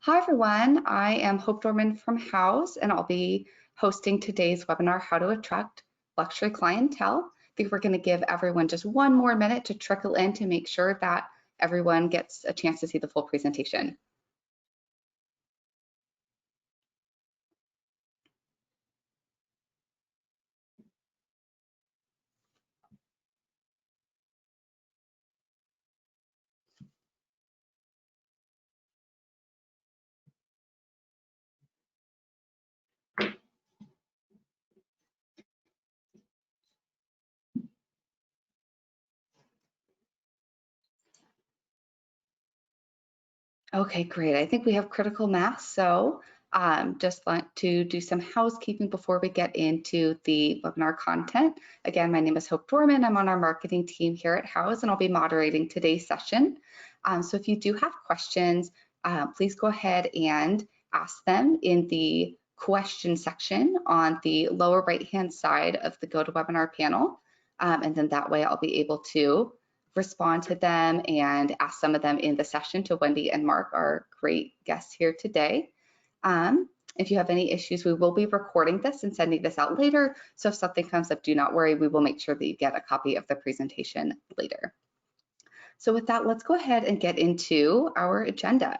Hi everyone, I am Hope Dorman from Houzz and I'll be hosting today's webinar, How to Attract Luxury Clientele. I think we're going to give everyone just one more minute to trickle in to make sure that everyone gets a chance to see the full presentation. Okay, great. I think we have critical mass. So just want to do some housekeeping before we get into the webinar content. Again, my name is Hope Dorman. I'm on our marketing team here at Houzz and I'll be moderating today's session. So if you do have questions, please go ahead and ask them in the question section on the lower right-hand side of the GoToWebinar panel. And then that way I'll be able to respond to them and ask some of them in the session to Wendy and Mark, our great guests here today. If you have any issues, we will be recording this and sending this out later. So if something comes up, do not worry. We will make sure that you get a copy of the presentation later. So with that, let's go ahead and get into our agenda.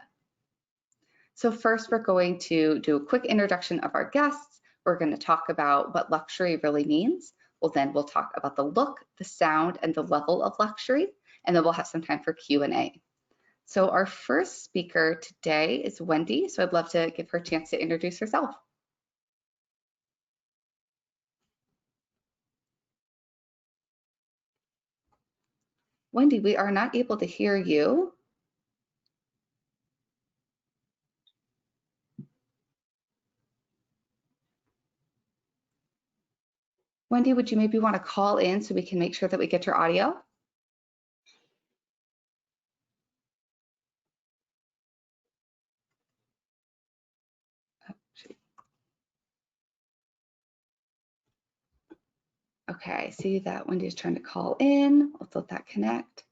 So first, we're going to do a quick introduction of our guests. We're going to talk about what luxury really means. We'll talk about the look, the sound, and the level of luxury, and then we'll have some time for Q&A. So our first speaker today is Wendy, so I'd love to give her a chance to introduce herself. Wendy, we are not able to hear you. Wendy, would you maybe want to call in so we can make sure that we get your audio? Okay, I see that Wendy's trying to call in. Let's let that connect.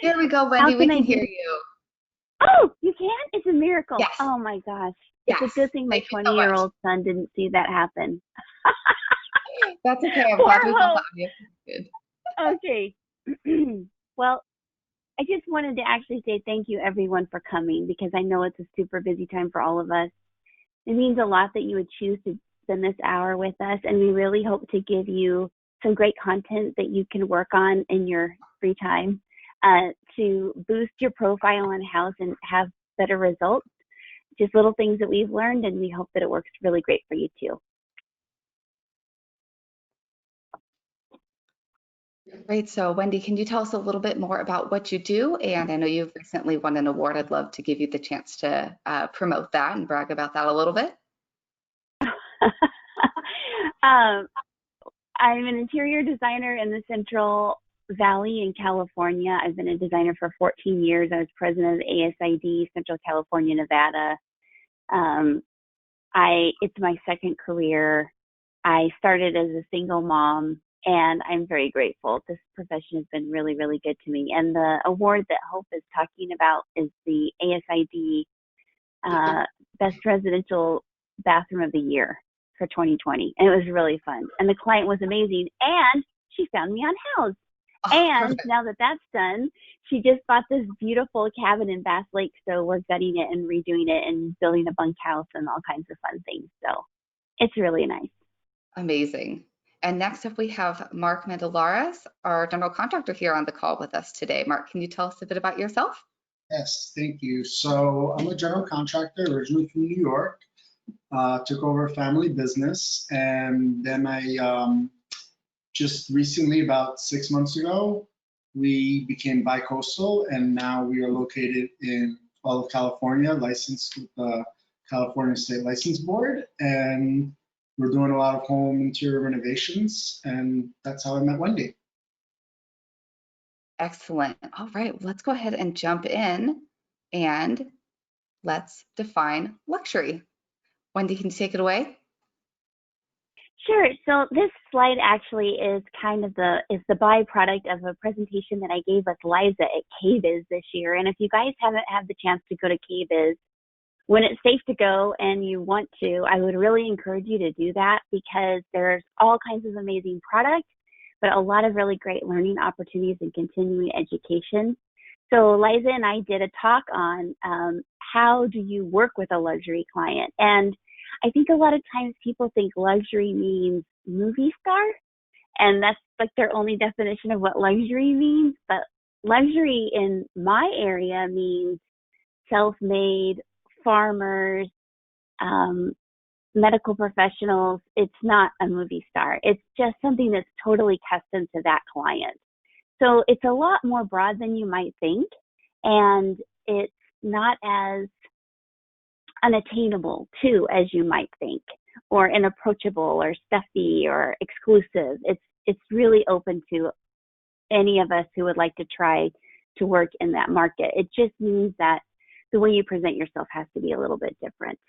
Here we go, Wendy. We can hear you. Oh, you can? It's a miracle. Yes. Oh my gosh. Yes. It's a good thing my 20-year-old son didn't see that happen. That's okay. I'm glad we got the audio. Okay. Well, I just wanted to actually say thank you everyone for coming because I know it's a super busy time for all of us. It means a lot that you would choose to spend this hour with us, and we really hope to give you some great content that you can work on in your free time to boost your profile on Houzz and have better results. Just little things that we've learned, and we hope that it works really great for you too. Great. So Wendy, can you tell us a little bit more about what you do? And I know you've recently won an award. I'd love to give you the chance to promote that and brag about that a little bit. I'm an interior designer in the Central Valley in California. I've been a designer for 14 years. I was president of the ASID, Central California, Nevada. It's my second career. I started as a single mom, and I'm very grateful. This profession has been really, really good to me. And the award that Hope is talking about is the ASID Best Residential Bathroom of the Year for 2020. And it was really fun. And the client was amazing. And she found me on Houzz. And perfect. Now that that's done, she just bought this beautiful cabin in Bass Lake. So we're gutting it and redoing it and building a bunkhouse and all kinds of fun things. So it's really nice. Amazing. And next up we have Mark Mandilaras, our general contractor here on the call with us today. Mark, can you tell us a bit about yourself? Yes, thank you. So I'm a general contractor originally from New York. Took over a family business, and then I just recently, about 6 months ago, we became bi-coastal, and now we are located in all of California, licensed with the California State License Board. And we're doing a lot of home interior renovations, and that's how I met Wendy. Excellent. All right, let's go ahead and jump in and let's define luxury. Wendy, can you take it away? Sure. So this slide actually is kind of the byproduct of a presentation that I gave with Liza at KBIS this year. And if you guys haven't had the chance to go to KBIS, when it's safe to go and you want to, I would really encourage you to do that, because there's all kinds of amazing products, but a lot of really great learning opportunities and continuing education. So Liza and I did a talk on how do you work with a luxury client. And I think a lot of times people think luxury means movie star, and that's like their only definition of what luxury means. But luxury in my area means self-made, farmers, medical professionals. It's not a movie star. It's just something that's totally custom to that client. So it's a lot more broad than you might think, and it's not as unattainable too as you might think, or inapproachable or stuffy or exclusive. It's really open to any of us who would like to try to work in that market. It just means that the way you present yourself has to be a little bit different.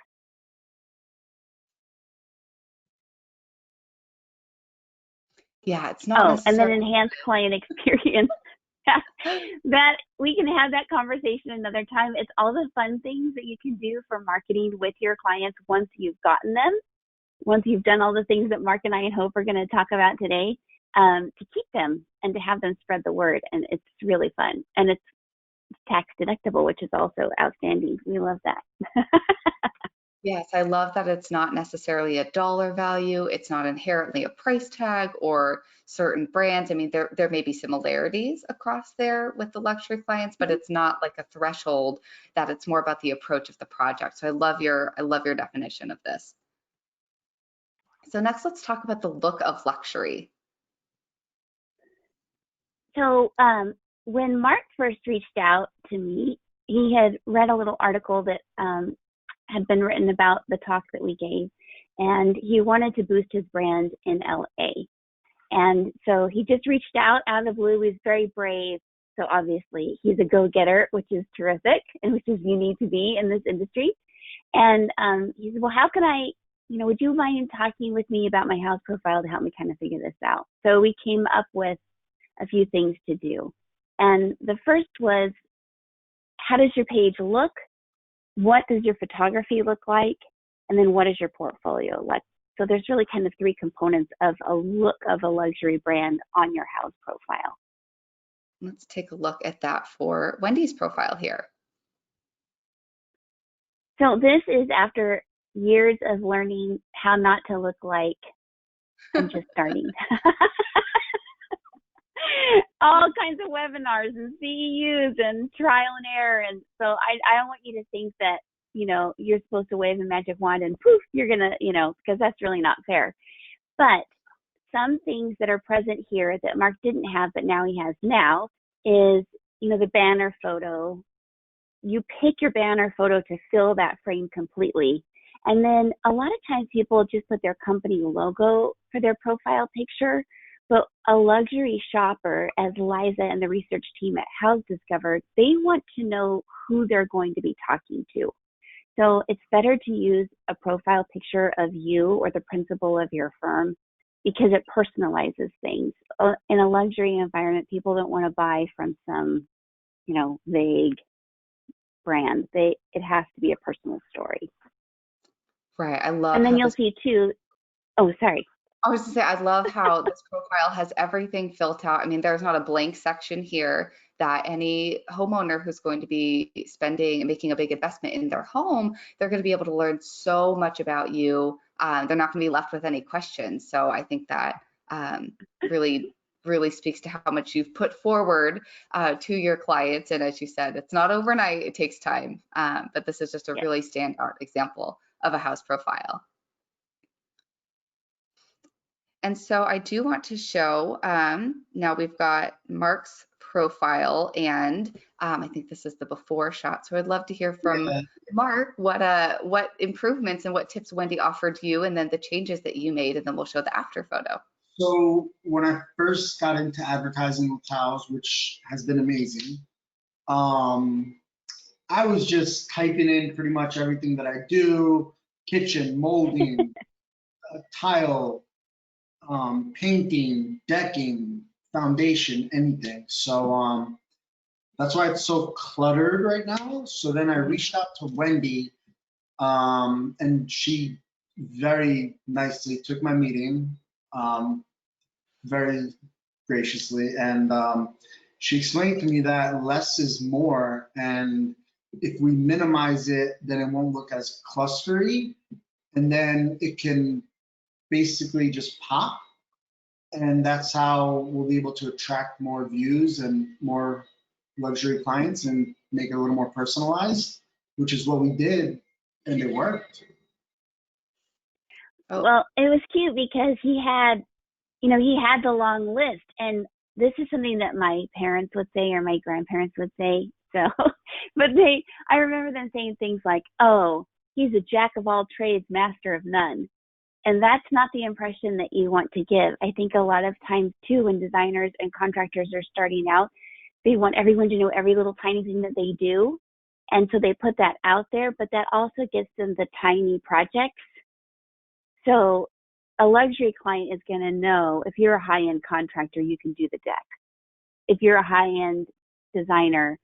Yeah, it's not and then necessarily. enhanced client experience. That we can have that conversation another time. It's all the fun things that you can do for marketing with your clients once you've gotten them, once you've done all the things that Mark and I and Hope are going to talk about today, to keep them and to have them spread the word. And it's really fun. And it's tax deductible, which is also outstanding. We love that. Yes, I love that it's not necessarily a dollar value. It's not inherently a price tag or certain brands. I mean, there may be similarities across there with the luxury clients, but it's not like a threshold, that it's more about the approach of the project. So I love your definition of this. So next, let's talk about the look of luxury. So when Mark first reached out to me, he had read a little article that had been written about the talk that we gave, and he wanted to boost his brand in LA. And so he just reached out of the blue. He was very brave. So obviously he's a go-getter, which is terrific, and which is you need to be in this industry. And he said, well, how can I, would you mind talking with me about my house profile to help me kind of figure this out? So we came up with a few things to do. And the first was, how does your page look? What does your photography look like? And then what is your portfolio like? So there's really kind of three components of a look of a luxury brand on your house profile. Let's take a look at that for Wendy's profile here. So this is after years of learning how not to look like and just starting. All kinds of webinars and CEUs and trial and error. And so I don't want you to think that, you're supposed to wave a magic wand and poof, you're going to, because that's really not fair. But some things that are present here that Mark didn't have, but now he has now is, the banner photo. You pick your banner photo to fill that frame completely. And then a lot of times people just put their company logo for their profile picture. But a luxury shopper, as Liza and the research team at Houzz discovered, they want to know who they're going to be talking to. So it's better to use a profile picture of you or the principal of your firm, because it personalizes things. In a luxury environment, people don't want to buy from some, vague brand. It has to be a personal story. Right. I love. And then you'll see too. Oh, sorry. I was to say, I love how this profile has everything filled out. I mean, there's not a blank section here that any homeowner who's going to be spending and making a big investment in their home, they're going to be able to learn so much about you. They're not going to be left with any questions. So I think that really speaks to how much you've put forward to your clients. And as you said, it's not overnight, it takes time. But this is just a really standout example of a house profile. And so I do want to show, now we've got Mark's profile, and I think this is the before shot. So I'd love to hear from Mark what improvements and what tips Wendy offered you, and then the changes that you made, and then we'll show the after photo. So when I first got into advertising with Houzz, which has been amazing, I was just typing in pretty much everything that I do: kitchen, molding, tile, painting, decking, foundation, anything. So that's why it's so cluttered right now. So then I reached out to Wendy, and she very nicely took my meeting, very graciously, and she explained to me that less is more, and if we minimize it, then it won't look as clustery, and then it can basically just pop, and that's how we'll be able to attract more views and more luxury clients and make it a little more personalized, which is what we did, and it worked. Oh. Well, it was cute because he had the long list, and this is something that my parents would say or my grandparents would say. So, but I remember them saying things like, "Oh, he's a jack of all trades, master of none." And that's not the impression that you want to give. I think a lot of times too, when designers and contractors are starting out, they want everyone to know every little tiny thing that they do. And so they put that out there, but that also gets them the tiny projects. So a luxury client is going to know if you're a high-end contractor, you can do the deck. If you're a high-end designer,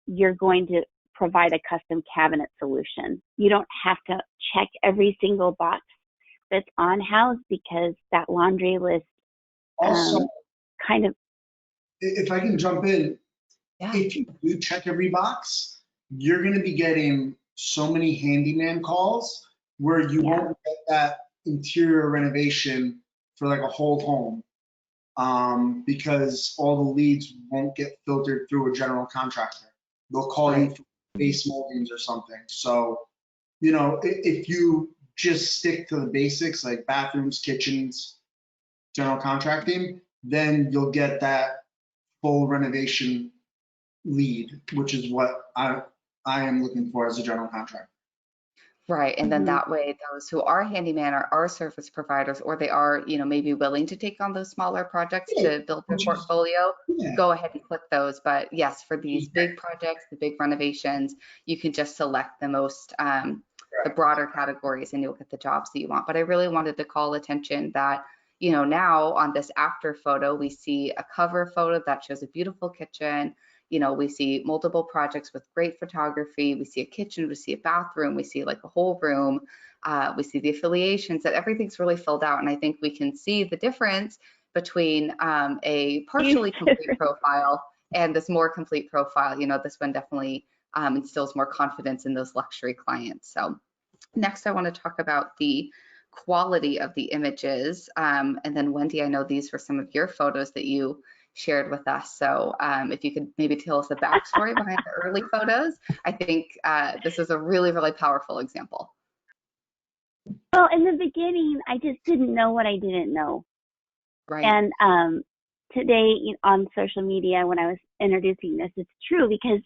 you're going to provide a custom cabinet solution. You don't have to check every single box that's on Houzz, because that laundry list Also, kind of. if I can jump in, Yeah. if you do check every box, you're going to be getting so many handyman calls where you won't get that interior renovation for like a whole home, because all the leads won't get filtered through a general contractor. They'll call you for base moldings or something. So, if you just stick to the basics like bathrooms, kitchens, general contracting, then you'll get that full renovation lead, which is what I am looking for as a general contractor. Right. And then that way, those who are handyman or are service providers, or they are, maybe willing to take on those smaller projects to build their portfolio, go ahead and click those. But yes, for these big projects, the big renovations, you can just select the most, the broader categories, and you'll get the jobs that you want. But I really wanted to call attention that, now on this after photo, we see a cover photo that shows a beautiful kitchen. We see multiple projects with great photography. We see a kitchen, we see a bathroom, we see like a whole room. We see the affiliations, that everything's really filled out. And I think we can see the difference between a partially complete profile and this more complete profile. This one definitely instills more confidence in those luxury clients. So next, I want to talk about the quality of the images. And then Wendy, I know these were some of your photos that you shared with us. So if you could maybe tell us the backstory behind the early photos, I think this is a really, really powerful example. Well, in the beginning, I just didn't know what I didn't know. Right. And today on social media, when I was introducing this, it's true, because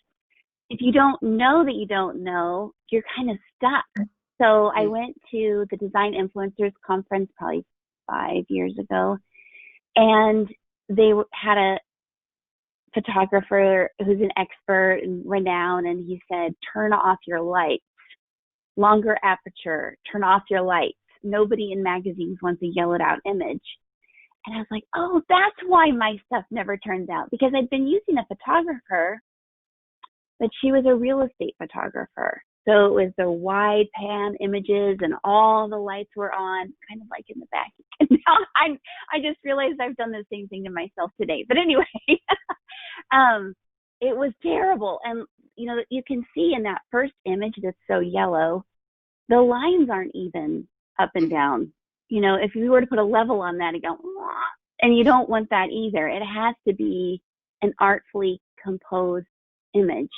if you don't know that you don't know, you're kind of stuck. So I went to the Design Influencers Conference probably 5 years ago, and they had a photographer who's an expert and renowned, and he said, turn off your lights, longer aperture, turn off your lights. Nobody in magazines wants a yellowed out image. And I was like, oh, that's why my stuff never turns out, because I'd been using a photographer, but she was a real estate photographer. So it was the wide pan images and all the lights were on, kind of like in the back. And now I just realized I've done the same thing to myself today. But anyway, it was terrible. And, you can see in that first image that's so yellow, the lines aren't even up and down. If you were to put a level on that, it'd go, wah, and you don't want that either. It has to be an artfully composed image.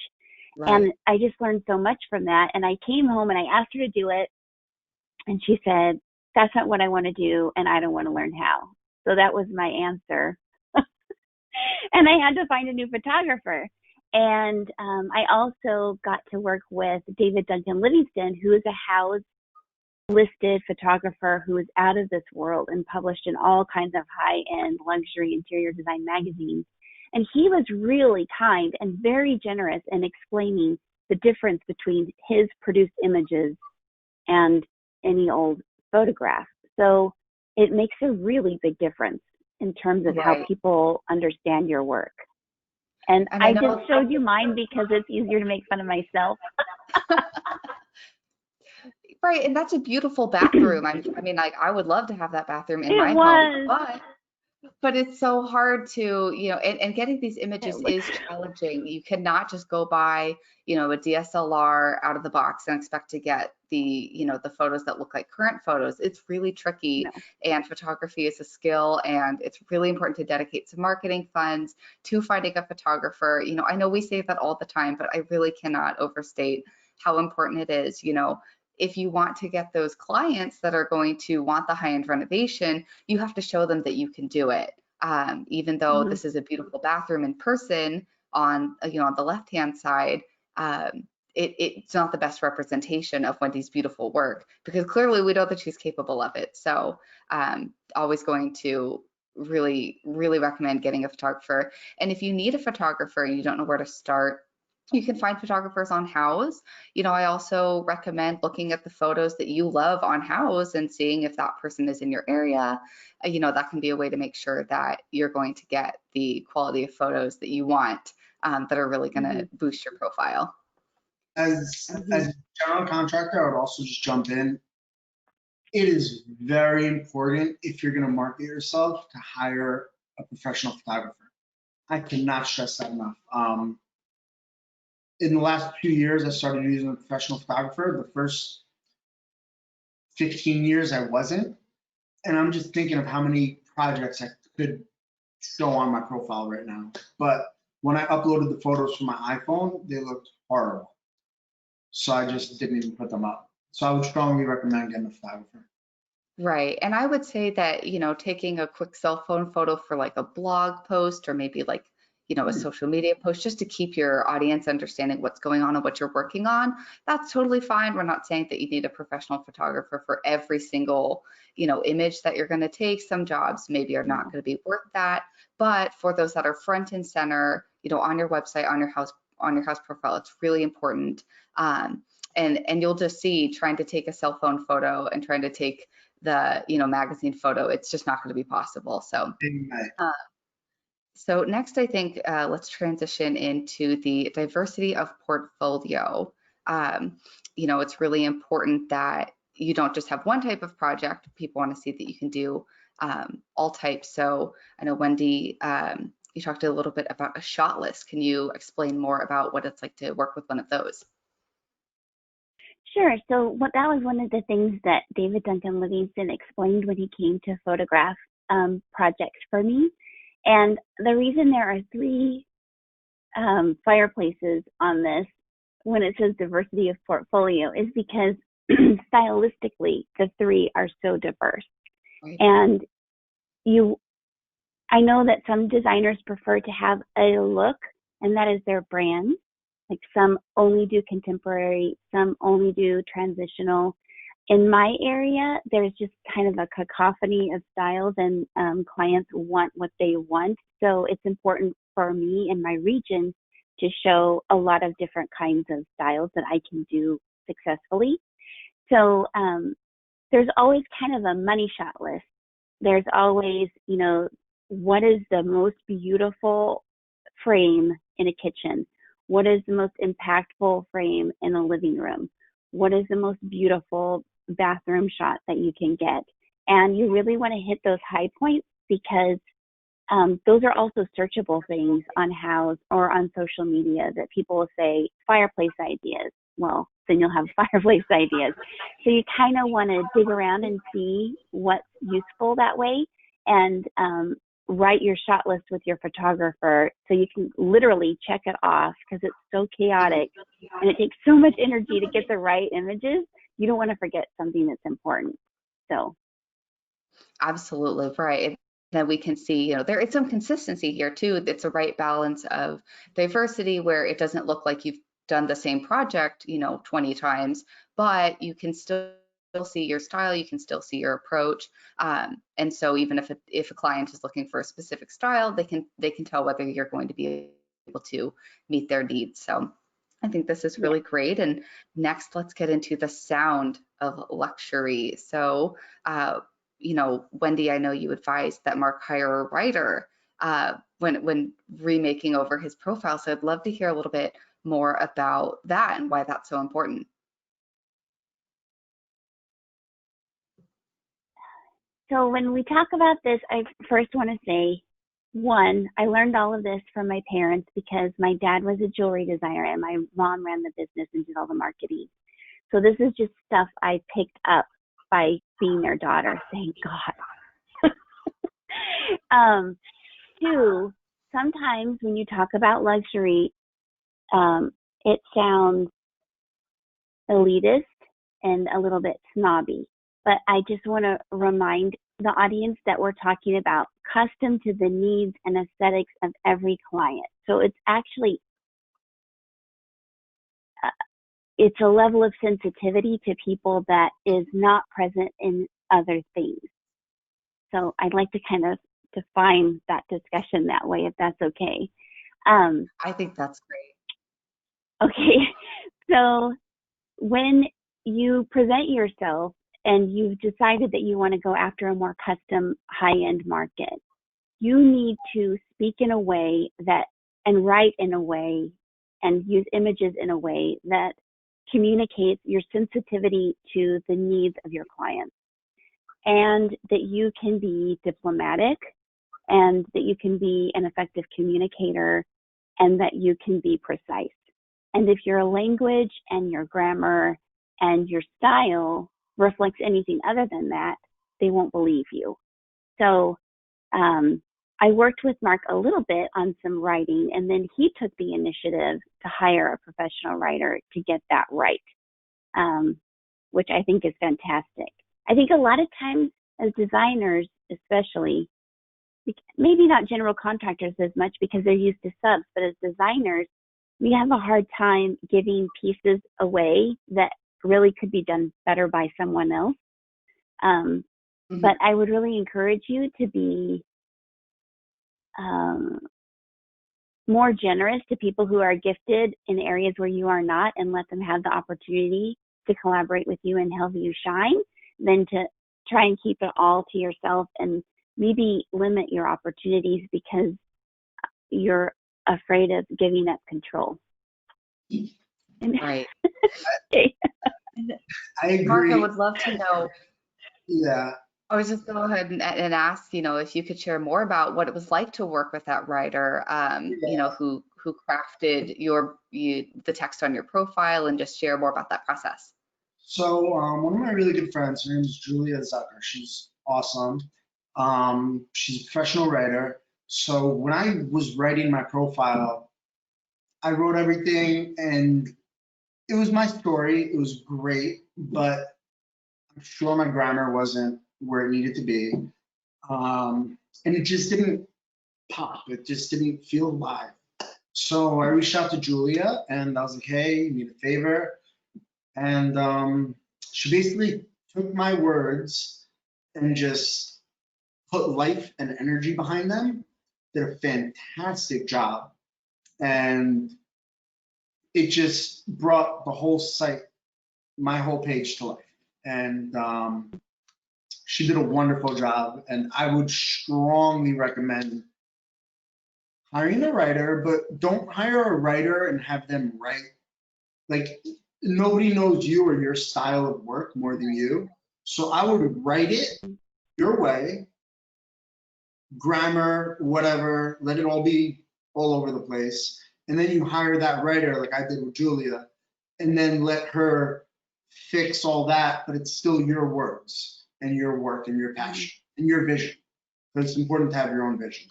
Right. And I just learned so much from that. And I came home and I asked her to do it. And she said, that's not what I want to do. And I don't want to learn how. So that was my answer. And I had to find a new photographer. And I also got to work with David Duncan Livingston, who is a Houzz listed photographer who is out of this world and published in all kinds of high-end luxury interior design magazines. And he was really kind and very generous in explaining the difference between his produced images and any old photograph. So it makes a really big difference in terms of how people understand your work. And I just showed you mine because it's easier to make fun of myself. Right, and that's a beautiful bathroom. I mean, like, I would love to have that bathroom in my home, but it's so hard to, you know, and getting these images is challenging. You cannot just go buy, you know, a DSLR out of the box and expect to get the, you know, the photos that look like current photos. It's really tricky, and photography is a skill, and it's really important to dedicate some marketing funds to finding a photographer. You know, I know we say that all the time, but I really cannot overstate how important it is. You know, if you want to get those clients that are going to want the high-end renovation, you have to show them that you can do it. Even though this is a beautiful bathroom in person on, you know, on the left-hand side, it's not the best representation of Wendy's beautiful work, because clearly we know that she's capable of it. So always going to really recommend getting a photographer. And if you need a photographer and you don't know where to start, you can find photographers on Houzz. You know, I also recommend looking at the photos that you love on Houzz and seeing if that person is in your area. You know, that can be a way to make sure that you're going to get the quality of photos that you want, that are really going to boost your profile. As a general contractor, I would also just jump in. It is very important, if you're going to market yourself, to hire a professional photographer. I cannot stress that enough. In the last 2 years, I started using a professional photographer. The first 15 years, I wasn't. And I'm just thinking of how many projects I could show on my profile right now. But when I uploaded the photos from my iPhone, they looked horrible. So I just didn't even put them up. So I would strongly recommend getting a photographer. Right. And I would say that, you know, taking a quick cell phone photo for like a blog post, or maybe like, you know, a social media post, just to keep your audience understanding what's going on and what you're working on, that's totally fine. We're not saying that you need a professional photographer for every single, you know, image that you're going to take. Some jobs maybe are not going to be worth that, but for those that are front and center, you know, on your website, on your Houzz profile, it's really important. And you'll just see, trying to take a cell phone photo and trying to take the, you know, magazine photo, it's just not going to be possible. So so next, I think let's transition into the diversity of portfolio. You know, it's really important that you don't just have one type of project. People want to see that you can do all types. So I know, Wendy, you talked a little bit about a shot list. Can you explain more about what it's like to work with one of those? Sure. So that was one of the things that David Duncan Livingston explained when he came to photograph projects for me. And the reason there are 3 fireplaces on this, when it says diversity of portfolio, is because stylistically, the 3 are so diverse. And I know that some designers prefer to have a look, and that is their brand. Like, some only do contemporary, some only do transitional. In my area, there's just kind of a cacophony of styles, and clients want what they want. So it's important for me in my region to show a lot of different kinds of styles that I can do successfully. So there's always kind of a money shot list. There's always, you know, what is the most beautiful frame in a kitchen? What is the most impactful frame in a living room? What is the most beautiful bathroom shot that you can get? And you really want to hit those high points, because those are also searchable things on Houzz or on social media, that people will say fireplace ideas. Well, then you'll have fireplace ideas. So you kind of want to dig around and see what's useful that way, and write your shot list with your photographer so you can literally check it off, because it's so chaotic and it takes so much energy to get the right images. You don't want to forget something that's important. So absolutely right. then we can see, you know, there is some consistency here too. It's a right balance of diversity where it doesn't look like you've done the same project, you know, 20 times, but you can still see your style, you can still see your approach. And so even if a client is looking for a specific style, they can tell whether you're going to be able to meet their needs. So I think this is really great. And next, let's get into the sound of luxury. So, you know, Wendy, I know you advised that Mark hire a writer when remaking over his profile. So I'd love to hear a little bit more about that and why that's so important. So when we talk about this, I first want to say, one, I learned all of this from my parents because my dad was a jewelry designer and my mom ran the business and did all the marketing. So this is just stuff I picked up by being their daughter, thank God. Two, sometimes when you talk about luxury, it sounds elitist and a little bit snobby. But I just want to remind the audience that we're talking about custom to the needs and aesthetics of every client. So it's actually, it's a level of sensitivity to people that is not present in other things. So I'd like to kind of define that discussion that way, if that's okay. I think that's great. Okay, so when you present yourself and you've decided that you want to go after a more custom high-end market, you need to speak in a way that, and write in a way, and use images in a way that communicates your sensitivity to the needs of your clients, and that you can be diplomatic, and that you can be an effective communicator, and that you can be precise. And if your language and your grammar and your style reflects anything other than that, they won't believe you. So I worked with Mark a little bit on some writing, and then he took the initiative to hire a professional writer to get that right, which I think is fantastic. I think a lot of times as designers, especially, maybe not general contractors as much because they're used to subs, but as designers, we have a hard time giving pieces away that really could be done better by someone else. But I would really encourage you to be more generous to people who are gifted in areas where you are not, and let them have the opportunity to collaborate with you and help you shine, than to try and keep it all to yourself and maybe limit your opportunities because you're afraid of giving up control. Right. I agree. Mark, I would love to know. Yeah. I was just go ahead and ask, you know, if you could share more about what it was like to work with that writer, you know, who crafted the text on your profile, and just share more about that process. So one of my really good friends, her name is Julia Zucker. She's awesome. She's a professional writer. So when I was writing my profile, I wrote everything, and it was my story. It was great, but I'm sure my grammar wasn't where it needed to be. And it just didn't pop. It just didn't feel alive. So I reached out to Julia and I was like, hey, you need a favor. And she basically took my words and just put life and energy behind them. Did a fantastic job. And it just brought the whole site, my whole page to life. And she did a wonderful job. And I would strongly recommend hiring a writer, but don't hire a writer and have them write. Like, nobody knows you or your style of work more than you. So I would write it your way, grammar, whatever, let it all be all over the place. And then you hire that writer like I did with Julia, and then let her fix all that, but it's still your words and your work and your passion and your vision. But it's important to have your own vision.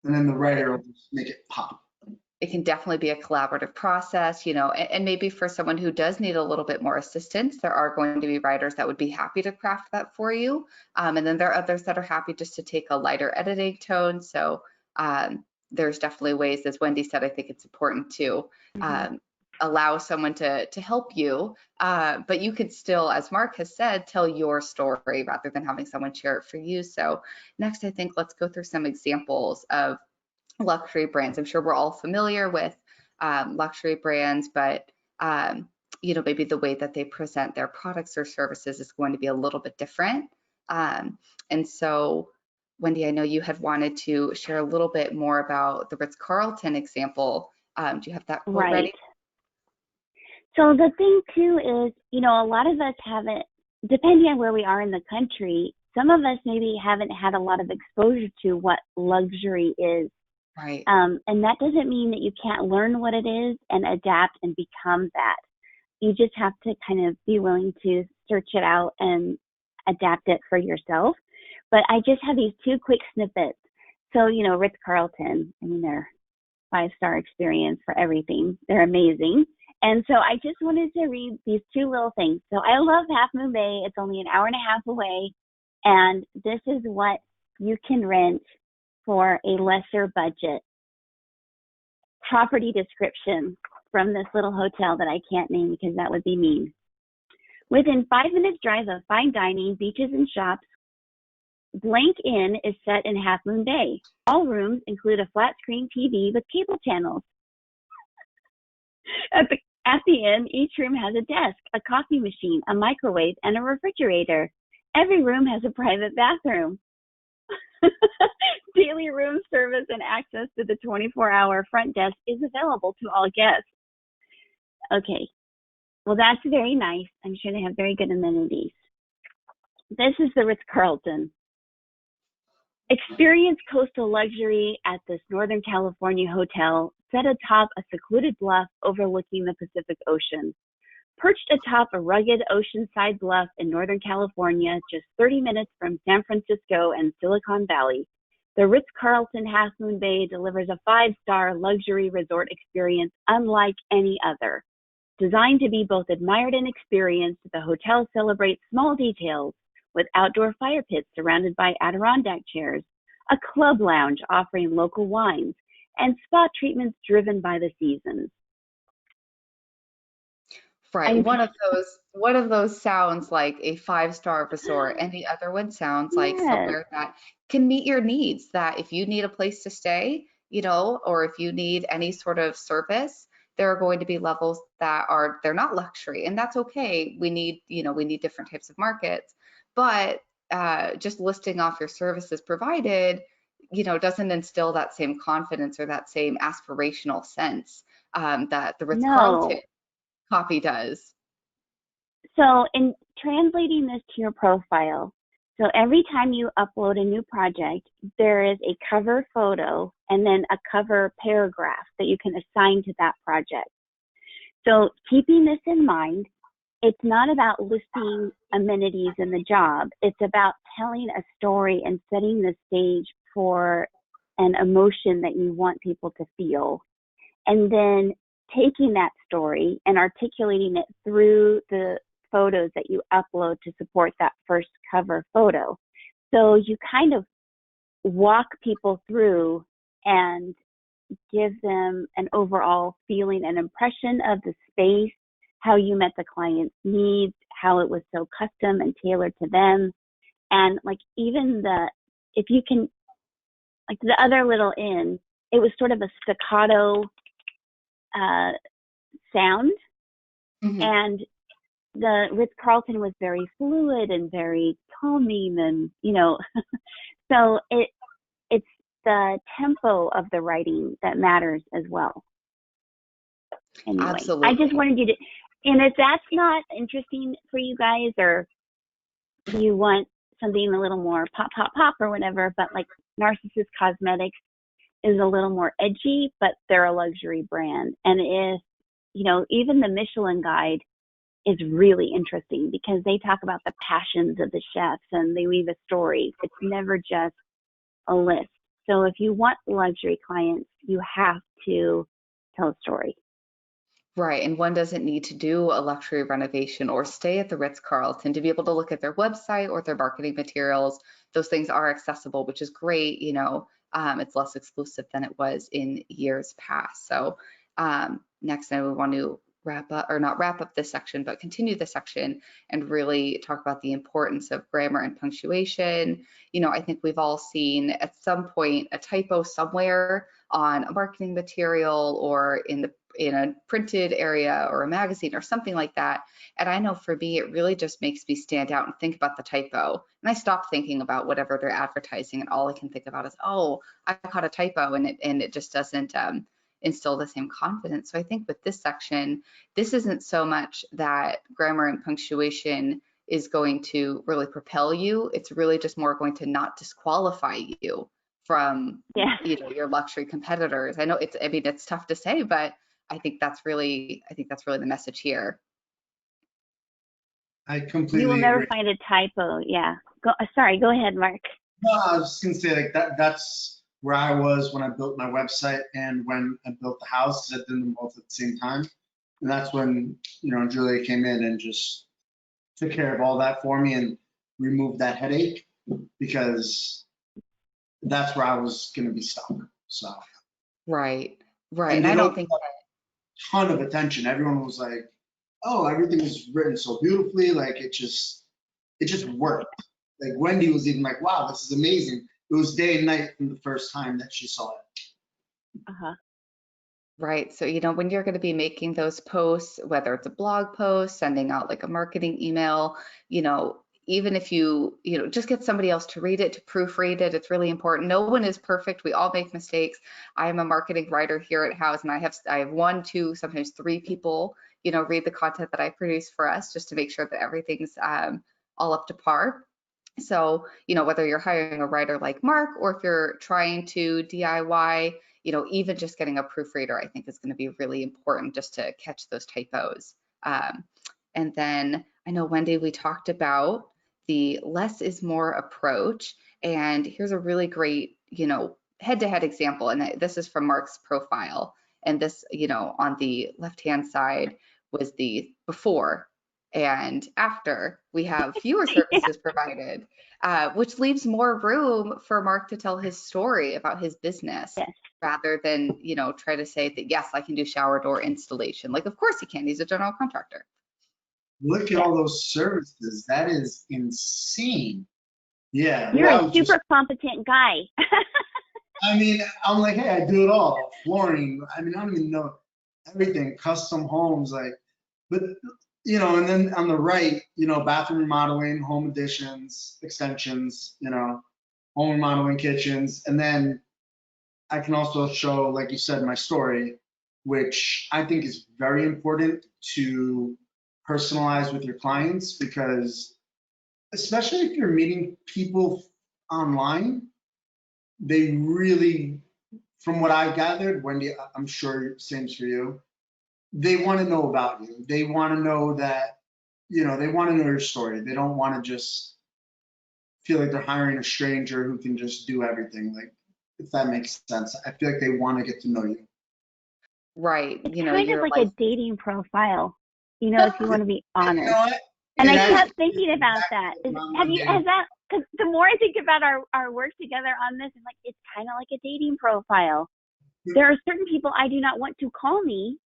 And then the writer will just make it pop. it can definitely be a collaborative process, and maybe for someone who does need a little bit more assistance, there are going to be writers that would be happy to craft that for you. And then there are others that are happy just to take a lighter editing tone. So there's definitely ways, as Wendy said, I think it's important to allow someone to help you, but you could still, as Mark has said, tell your story rather than having someone share it for you. So next, I think let's go through some examples of luxury brands. I'm sure we're all familiar with luxury brands, but maybe the way that they present their products or services is going to be a little bit different. And so, Wendy, I know you had wanted to share a little bit more about the Ritz-Carlton example. Do you have that quote ready? So the thing too is, a lot of us haven't, depending on where we are in the country, some of us maybe haven't had a lot of exposure to what luxury is. Right. And that doesn't mean that you can't learn what it is and adapt and become that. You just have to kind of be willing to search it out and adapt it for yourself. But I just have these two quick snippets. So, Ritz-Carlton, they're 5-star experience for everything. They're amazing. And so I just wanted to read these two little things. So I love Half Moon Bay. It's only an hour and a half away. And this is what you can rent for a lesser budget. Property description from this little hotel that I can't name because that would be mean. Within 5 minutes drive of fine dining, beaches, and shops, Blank Inn is set in Half Moon Bay. All rooms include a flat screen TV with cable channels. At the inn, each room has a desk, a coffee machine, a microwave, and a refrigerator. Every room has a private bathroom. Daily room service and access to the 24-hour front desk is available to all guests. Okay, well, that's very nice. I'm sure they have very good amenities. This is the Ritz-Carlton. Experience coastal luxury at this Northern California hotel set atop a secluded bluff overlooking the Pacific Ocean. Perched atop a rugged oceanside bluff in Northern California, just 30 minutes from San Francisco and Silicon Valley, the Ritz-Carlton Half Moon Bay delivers a 5-star luxury resort experience unlike any other. Designed to be both admired and experienced, the hotel celebrates small details with outdoor fire pits surrounded by Adirondack chairs, a club lounge offering local wines, and spa treatments driven by the seasons. Right. One of those sounds like a 5-star resort, and the other one sounds like somewhere that can meet your needs, that if you need a place to stay, or if you need any sort of service, there are going to be levels that they're not luxury, and that's okay. We need different types of markets, but just listing off your services provided, doesn't instill that same confidence or that same aspirational sense that the Ritz-Carlton copy does. So in translating this to your profile, so every time you upload a new project, there is a cover photo and then a cover paragraph that you can assign to that project. So keeping this in mind, it's not about listing amenities in the job. It's about telling a story and setting the stage for an emotion that you want people to feel. And then taking that story and articulating it through the photos that you upload to support that first cover photo. So you kind of walk people through and give them an overall feeling and impression of the space, how you met the client's needs, how it was so custom and tailored to them. And like even if you can, like the other little inn, it was sort of a staccato sound. Mm-hmm. And the Ritz-Carlton was very fluid and very calming, and so it's the tempo of the writing that matters as well. Anyway, absolutely. I just wanted you to, and if that's not interesting for you guys, or you want something a little more pop or whatever, but like Narcissus Cosmetics is a little more edgy, but they're a luxury brand. And if, even the Michelin Guide is really interesting because they talk about the passions of the chefs and they weave a story. It's never just a list. So if you want luxury clients, you have to tell a story. Right, and one doesn't need to do a luxury renovation or stay at the Ritz-Carlton to be able to look at their website or their marketing materials. Those things are accessible, which is great. It's less exclusive than it was in years past. So next, I want to wrap up, or not wrap up this section, but continue this section and really talk about the importance of grammar and punctuation. I think we've all seen at some point a typo somewhere on a marketing material or in a printed area or a magazine or something like that. And I know for me, it really just makes me stand out and think about the typo. And I stop thinking about whatever they're advertising, and all I can think about is, oh, I caught a typo, and it just doesn't instill the same confidence. So I think with this section, this isn't so much that grammar and punctuation is going to really propel you. It's really just more going to not disqualify you from your luxury competitors. I know it's tough to say, but I think that's really the message here. I completely You will never agree. find a typo. Yeah. Sorry, go ahead, Mark. No, I was just gonna say like that's where I was when I built my website and when I built the house, because I did them both at the same time. And that's when, Julia came in and just took care of all that for me and removed that headache, because that's where I was gonna be stuck. So. Right. And I don't think ton of attention. Everyone was like, oh, everything is written so beautifully. Like it just worked. Like Wendy was even like, wow, this is amazing. It was day and night from the first time that she saw it. Uh-huh. Right. So, when you're going to be making those posts, whether it's a blog post, sending out like a marketing email, even if you just get somebody else to read it, to proofread it, it's really important. No one is perfect. We all make mistakes. I am a marketing writer here at Houzz, and I have 1, 2, sometimes 3 people, read the content that I produce for us, just to make sure that everything's all up to par. So, whether you're hiring a writer like Mark, or if you're trying to DIY, even just getting a proofreader, I think is going to be really important, just to catch those typos. And then I know, Wendy, we talked about the less is more approach. And here's a really great, head-to-head example. And this is from Mark's profile. And this, on the left-hand side was the before, and after we have fewer services provided, which leaves more room for Mark to tell his story about his business, Yes. rather than, try to say that, yes, I can do shower door installation. Like, of course he can. He's a general contractor. Look at all those services. That is insane. Yeah. You're a super competent guy. I mean, I'm like, hey, I do it all. Flooring. I mean, I don't even know everything. Custom homes, but and then on the right, bathroom remodeling, home additions, extensions, home remodeling, kitchens. And then I can also show, like you said, my story, which I think is very important to personalize with your clients, because especially if you're meeting people online, they really, from what I gathered, Wendy, I'm sure same for you, they want to know about you. They want to know that, they want to know your story. They don't want to just feel like they're hiring a stranger who can just do everything. Like, if that makes sense. I feel like they want to get to know you. Right. It's kind of like a dating profile, if you want to be honest. And I kept thinking about that. Because the more I think about our work together on this, I'm like, it's kind of like a dating profile. There are certain people I do not want to call me,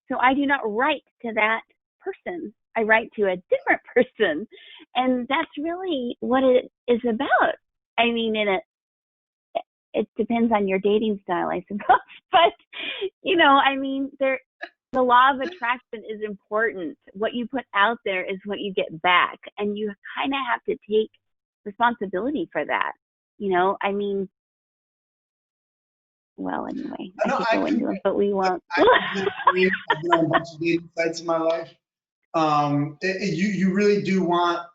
so I do not write to that person. I write to a different person. And that's really what it is about. I mean, it depends on your dating style, I suppose. But, I mean, the law of attraction is important. What you put out there is what you get back. And you kind of have to take responsibility for that. I mean, well, anyway, I could go into it, but we won't. I've been on a bunch of dating sites in my life. You really do want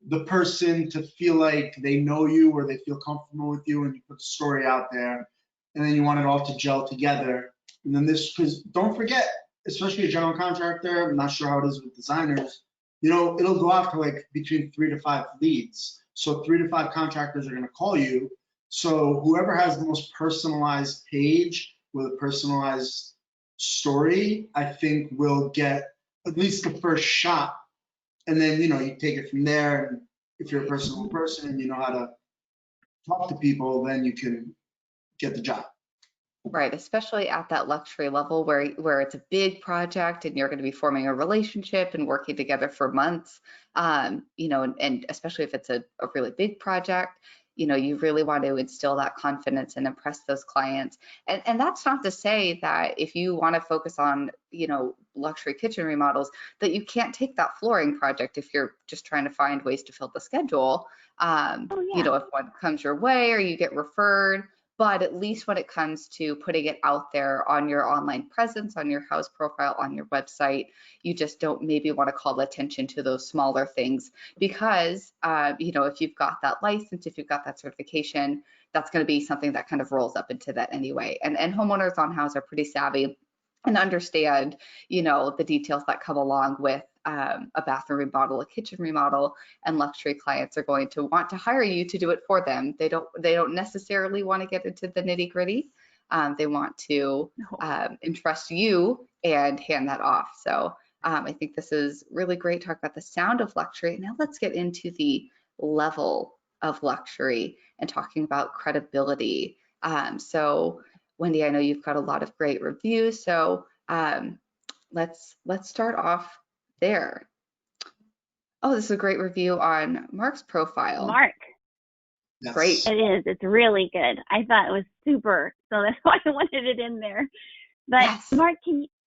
the person to feel like they know you, or they feel comfortable with you, and you put the story out there, and then you want it all to gel together. And then because don't forget, especially a general contractor, I'm not sure how it is with designers, it'll go out to like between 3 to 5 leads. So 3 to 5 contractors are going to call you. So whoever has the most personalized page with a personalized story, I think will get at least the first shot. And then, you take it from there. And if you're a personal person and you know how to talk to people, then you can get the job. Right, especially at that luxury level where it's a big project and you're going to be forming a relationship and working together for months. And especially if it's a really big project, you really want to instill that confidence and impress those clients. And that's not to say that if you want to focus on, luxury kitchen remodels, that you can't take that flooring project if you're just trying to find ways to fill the schedule. Oh, yeah. If one comes your way or you get referred. But at least when it comes to putting it out there on your online presence, on your Houzz profile, on your website, you just don't maybe want to call attention to those smaller things because, if you've got that license, if you've got that certification, that's going to be something that kind of rolls up into that anyway. And homeowners on Houzz are pretty savvy and understand, the details that come along with a bathroom remodel, a kitchen remodel, and luxury clients are going to want to hire you to do it for them. They don't necessarily want to get into the nitty gritty. They want to entrust you and hand that off. So I think this is really great. Talk about the sound of luxury. Now let's get into the level of luxury and talking about credibility. So Wendy, I know you've got a lot of great reviews. So let's start off there. Oh, this is a great review on Mark's profile. Mark. Yes. Great. It is. It's really good. I thought it was super. So that's why I wanted it in there. But Yes. Mark,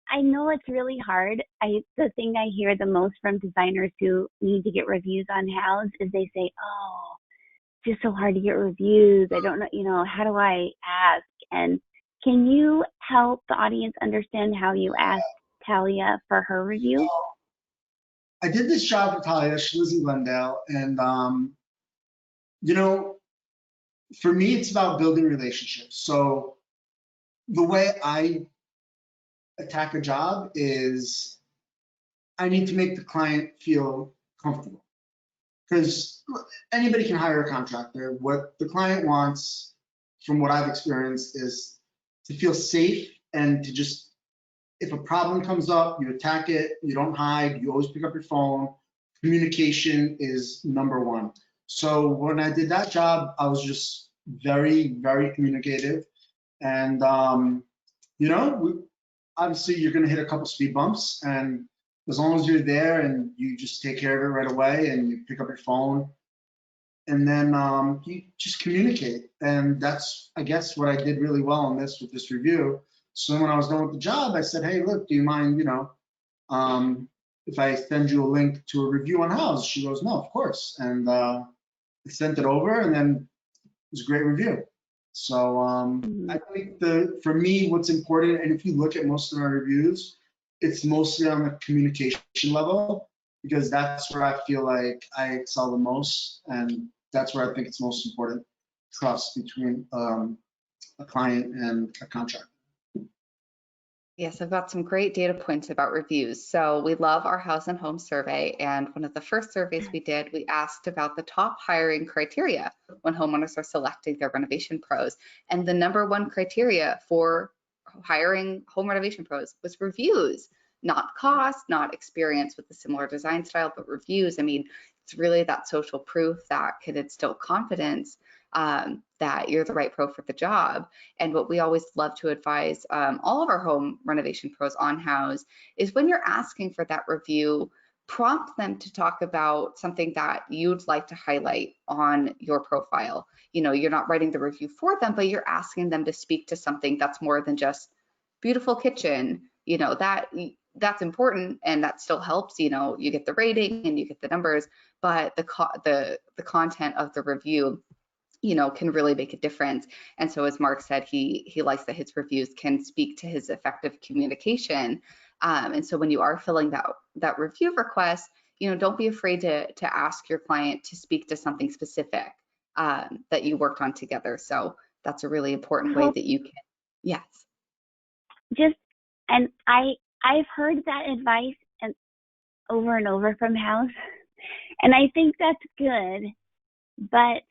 I know it's really hard. The thing I hear the most from designers who need to get reviews on Houzz is they say, oh, it's just so hard to get reviews. I don't know, how do I ask? And can you help the audience understand how you asked Talia for her review? I did this job with Talia. She lives in Glendale. And, for me, it's about building relationships. So the way I attack a job is I need to make the client feel comfortable. Because anybody can hire a contractor. What the client wants, from what I've experienced, is to feel safe and to just, if a problem comes up, you attack it, you don't hide, you always pick up your phone. Communication is number one. So when I did that job, I was just very, very communicative. And, obviously you're going to hit a couple speed bumps. And as long as you're there and you just take care of it right away and you pick up your phone, and then you just communicate. And that's, I guess, what I did really well on this with this review. So when I was done with the job, I said, hey, look, do you mind, if I send you a link to a review on Houzz? She goes, no, of course. And I sent it over, and then it was a great review. So I think for me, what's important, and if you look at most of my reviews, it's mostly on the communication level, because that's where I feel like I excel the most. And that's where I think it's most important, trust between a client and a contractor. Yes, I've got some great data points about reviews. So we love our house and home survey. And one of the first surveys we did, we asked about the top hiring criteria when homeowners are selecting their renovation pros. And the number one criteria for hiring home renovation pros was reviews, not cost, not experience with a similar design style, but reviews. I mean, it's really that social proof that can instill confidence that you're the right pro for the job. And what we always love to advise all of our home renovation pros on Houzz is when you're asking for that review, prompt them to talk about something that you'd like to highlight on your profile. You're not writing the review for them, but you're asking them to speak to something that's more than just beautiful kitchen. That's important, and that still helps. You get the rating and you get the numbers, but the content of the review can really make a difference. And so as Mark said, he likes that his reviews can speak to his effective communication. And so when you are filling that review request, don't be afraid to ask your client to speak to something specific that you worked on together. So that's a really important way that you can, yes. And I've heard that advice over and over from Houzz, and I think that's good, but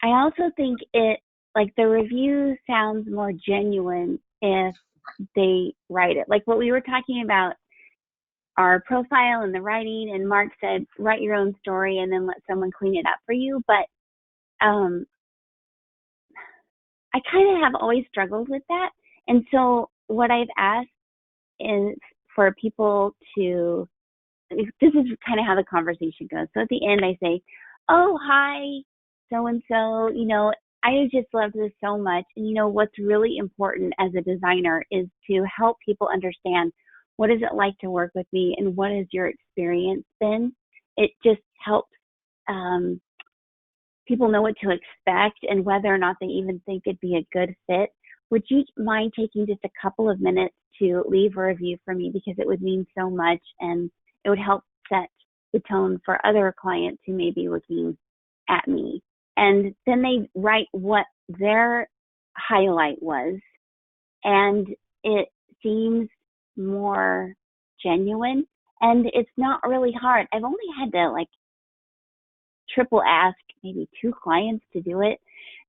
I also think the review sounds more genuine if they write it. Like what we were talking about, our profile and the writing, and Mark said, write your own story and then let someone clean it up for you. But I kind of have always struggled with that. And so what I've asked is for people to, this is kind of how the conversation goes. So at the end I say, oh, hi, so-and-so, you know, I just love this so much. And you know, what's really important as a designer is to help people understand what is it like to work with me and what has your experience been. It just helps people know what to expect and whether or not they even think it'd be a good fit. Would you mind taking just a couple of minutes to leave a review for me, because it would mean so much and it would help set the tone for other clients who may be looking at me. And then they write what their highlight was, and it seems more genuine, and it's not really hard. I've only had to like triple ask maybe 2 clients to do it,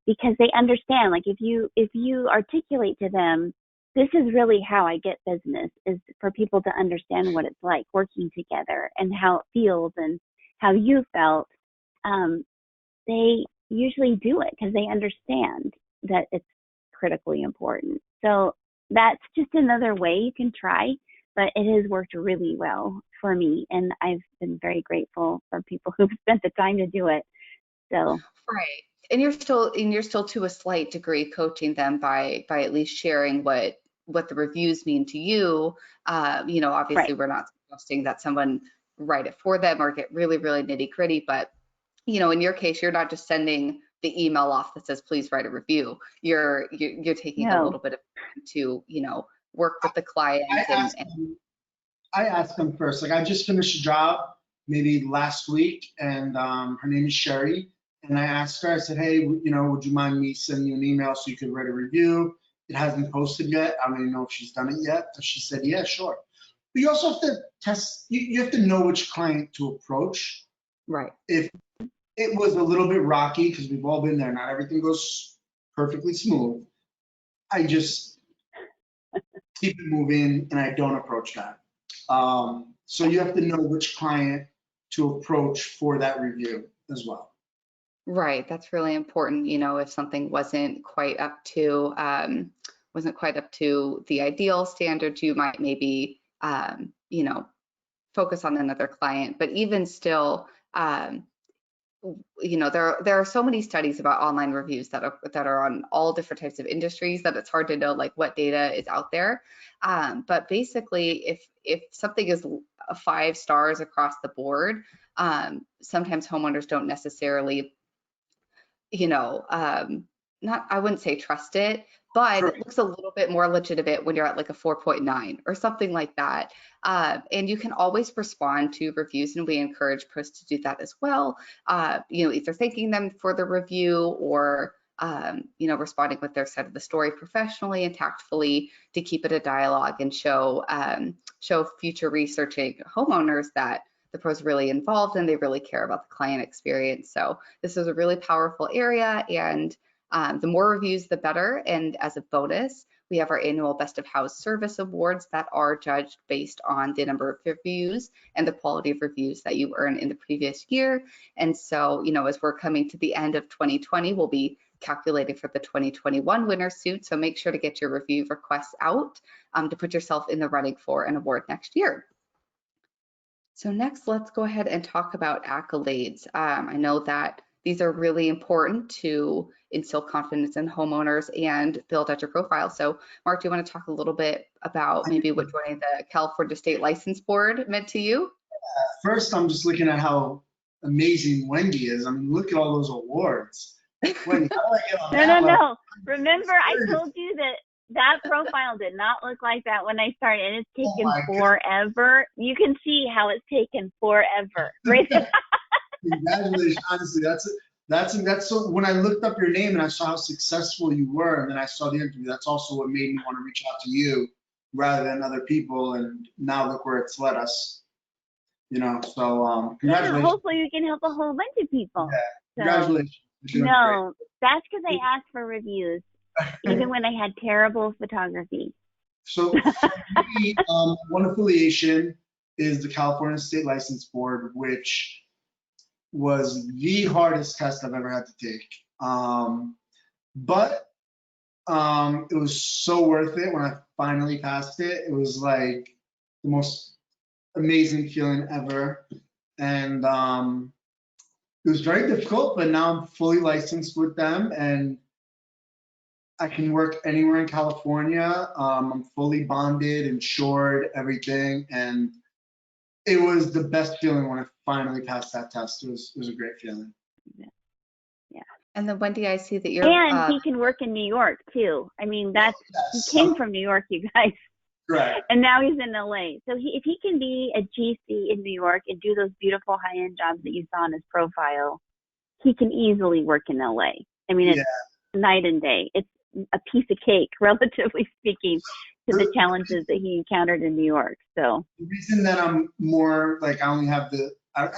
because they understand, like if you articulate to them, this is really how I get business, is for people to understand what it's like working together and how it feels and how you felt. They usually do it because they understand that it's critically important. So that's just another way you can try, but it has worked really well for me, and I've been very grateful for people who've spent the time to do it. So Right. And you're still to a slight degree coaching them by at least sharing what the reviews mean to you. You know, obviously right. we're not suggesting that someone write it for them or get really, really nitty gritty, but you know, in your case, you're not just sending the email off that says, please write a review. You're taking a No. little bit of time to, you know, work with the client I and asked them first. Like I just finished a job maybe last week, and her name is Sherry. And I asked her, I said, hey, you know, would you mind me sending you an email so you could write a review? It hasn't posted yet. I don't even know if she's done it yet. But she said, yeah, sure. But you also have to test, you have to know which client to approach. right. If it was a little bit rocky, because we've all been there, not everything goes perfectly smooth, I just keep it moving and I don't approach that. So you have to know which client to approach for that review as well. Right, that's really important. You know, if something wasn't quite up to the ideal standards, you might maybe you know, focus on another client. But even still, you know, there are so many studies about online reviews that are on all different types of industries that it's hard to know like what data is out there. But basically, if something is 5 stars across the board, sometimes homeowners don't necessarily, you know, not, I wouldn't say trust it, but it Correct. looks a little bit more legitimate when you're at like a 4.9 or something like that. And you can always respond to reviews, and we encourage pros to do that as well. You know, either thanking them for the review or, you know, responding with their side of the story professionally and tactfully to keep it a dialogue and show future researching homeowners that the pros really involved and they really care about the client experience. So this is a really powerful area, and the more reviews, the better. And as a bonus, we have our annual Best of Houzz Service Awards that are judged based on the number of reviews and the quality of reviews that you earn in the previous year. And so, you know, as we're coming to the end of 2020, we'll be calculating for the 2021 winner soon. So make sure to get your review requests out to put yourself in the running for an award next year. So next, let's go ahead and talk about accolades. I know that these are really important to instill confidence in homeowners and build out your profile. So Mark, do you want to talk a little bit about maybe what joining the California State License Board meant to you? First, I'm just looking at how amazing Wendy is. I mean, look at all those awards. Wendy, how do I get on No, that no, level? no. Remember, I told you that profile did not look like that when I started, and it's Oh taken my forever. You can see how it's taken forever. Right? Congratulations. Honestly, that's so when I looked up your name and I saw how successful you were, and then I saw the interview, that's also what made me want to reach out to you rather than other people. And now look where it's led us, you know. So Yeah, congratulations. hopefully you can help a whole bunch of people. Yeah, So, congratulations. You're doing no, that's because I asked for reviews, great. even when I had terrible photography. So for me, one affiliation is the California State License Board, which was the hardest test I've ever had to take. But it was so worth it when I finally passed it. It was like the most amazing feeling ever. And it was very difficult, but now I'm fully licensed with them and I can work anywhere in California. I'm fully bonded, insured, everything. And it was the best feeling when I finally passed that test. It was a great feeling. Yeah. And then Wendy, I see that you're And he can work in New York too. I mean, he came from New York, you guys. Right. And now he's in LA. So if he can be a GC in New York and do those beautiful high-end jobs that you saw on his profile, he can easily work in LA. I mean, it's night and day. It's a piece of cake, relatively speaking, to the challenges that he encountered in New York. So the reason that I'm more like I only have I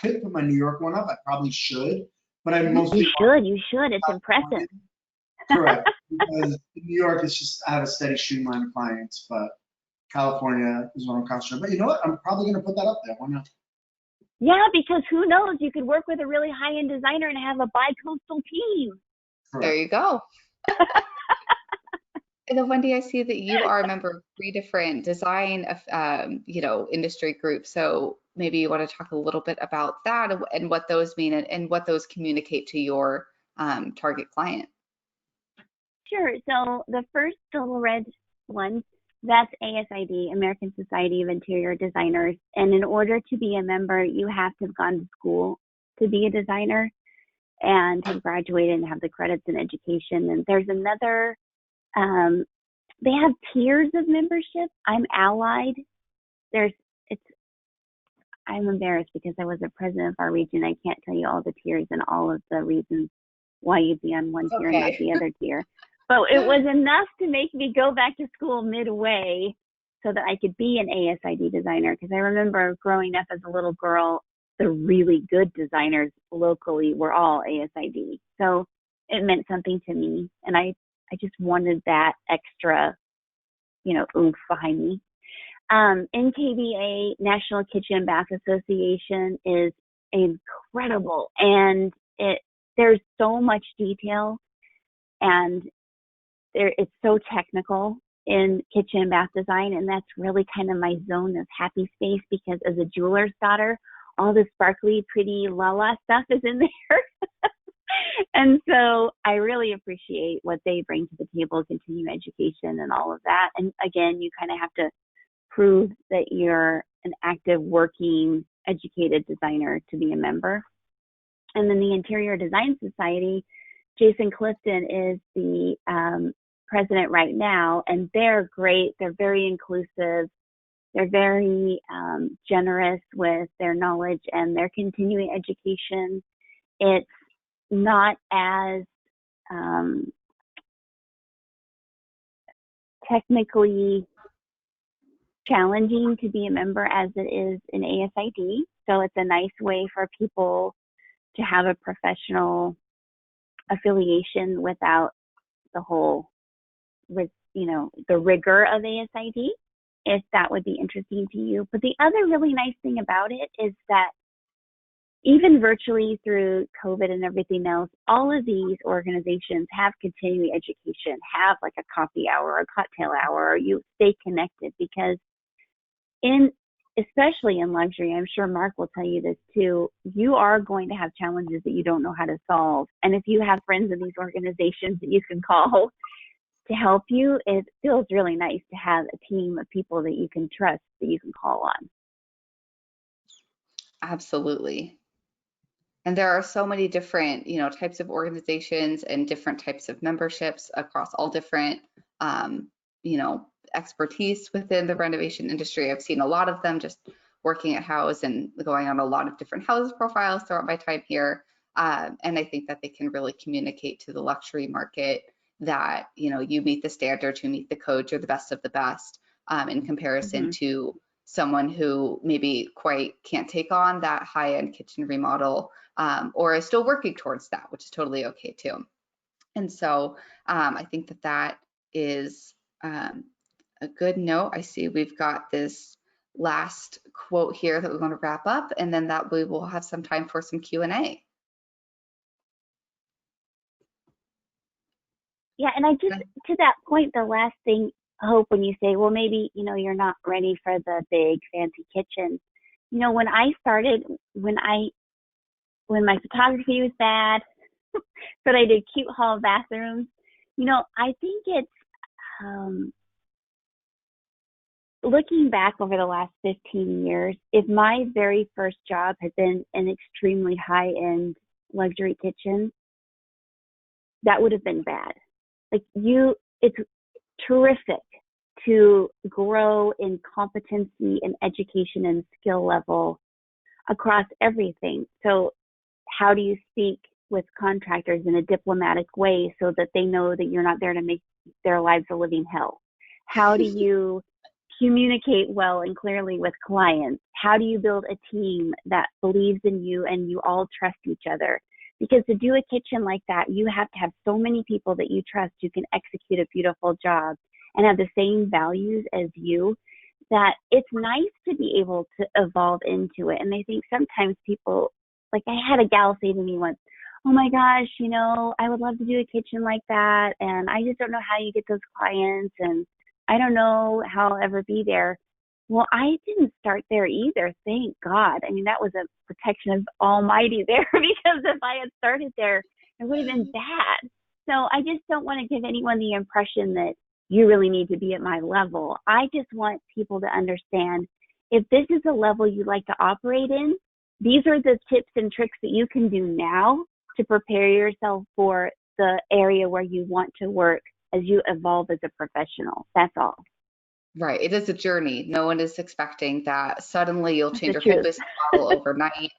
could put my New York one up. I probably should, but I mostly you should. It's impressive. Correct. Because in New York, it's just I have a steady streamline of clients, but California is what I'm concentrating. But you know what? I'm probably going to put that up there. Why not? Yeah, because who knows? You could work with a really high-end designer and have a bi-coastal team. Correct. There you go. And then Wendy, I see that you are a member of 3 different design, industry groups. So maybe you want to talk a little bit about that and what those mean and what those communicate to your target client. Sure. So the first little red one, that's ASID, American Society of Interior Designers. And in order to be a member, you have to have gone to school to be a designer and have graduated and have the credits in education. And there's another, they have tiers of membership. I'm allied. I'm embarrassed because I was the president of our region. I can't tell you all the tiers and all of the reasons why you'd be on one tier and not the other tier. But it was enough to make me go back to school midway so that I could be an ASID designer. Because I remember growing up as a little girl, the really good designers locally were all ASID. So it meant something to me. And I just wanted that extra, oomph behind me. NKBA, National Kitchen and Bath Association, is incredible. And there's so much detail and it's so technical in kitchen and bath design. And that's really kind of my zone of happy space because as a jeweler's daughter, all the sparkly, pretty la-la stuff is in there. And so I really appreciate what they bring to the table, continuing education and all of that. And again, you kind of have to prove that you're an active, working, educated designer to be a member. And then the Interior Design Society, Jason Clifton is the president right now, and they're great. They're very inclusive. They're very generous with their knowledge and their continuing education. It's not as technically challenging to be a member as it is in ASID. So it's a nice way for people to have a professional affiliation without the whole, the rigor of ASID, if that would be interesting to you. But the other really nice thing about it is that even virtually through COVID and everything else, all of these organizations have continuing education, have like a coffee hour or a cocktail hour, or you stay connected because especially in luxury, I'm sure Mark will tell you this too, you are going to have challenges that you don't know how to solve. And if you have friends in these organizations that you can call to help you, it feels really nice to have a team of people that you can trust, that you can call on. Absolutely. And there are so many different, types of organizations and different types of memberships across all different, expertise within the renovation industry. I've seen a lot of them just working at Houzz and going on a lot of different Houzz profiles throughout my time here. And I think that they can really communicate to the luxury market that, you meet the standards, you meet the codes, you're the best of the best in comparison to someone who maybe quite can't take on that high-end kitchen remodel or is still working towards that, which is totally okay too. And so I think that is a good note. I see we've got this last quote here that we want to wrap up, and then that we will have some time for some Q&A. Yeah, and I just, to that point, the last thing, Hope, when you say, well, maybe, you know, you're not ready for the big fancy kitchen. You know, when I started, when my photography was bad, but I did cute hall bathrooms, you know, I think it's, looking back over the last 15 years, if my very first job had been an extremely high-end luxury kitchen, that would have been bad. Like it's terrific to grow in competency and education and skill level across everything. So how do you speak with contractors in a diplomatic way so that they know that you're not there to make their lives a living hell? How do you communicate well and clearly with clients? How do you build a team that believes in you and you all trust each other? Because to do a kitchen like that, you have to have so many people that you trust who can execute a beautiful job and have the same values as you, that it's nice to be able to evolve into it. And I think sometimes people, like I had a gal say to me once, oh my gosh, you know, I would love to do a kitchen like that, and I just don't know how you get those clients, and I don't know how I'll ever be there. Well, I didn't start there either, thank God. I mean, that was a protection of Almighty there, because if I had started there, it would have been bad. So I just don't want to give anyone the impression that you really need to be at my level. I just want people to understand, if this is a level you like to operate in, these are the tips and tricks that you can do now to prepare yourself for the area where you want to work as you evolve as a professional. That's all. Right. It is a journey. No one is expecting that suddenly you'll That's change the your whole truth. business model overnight.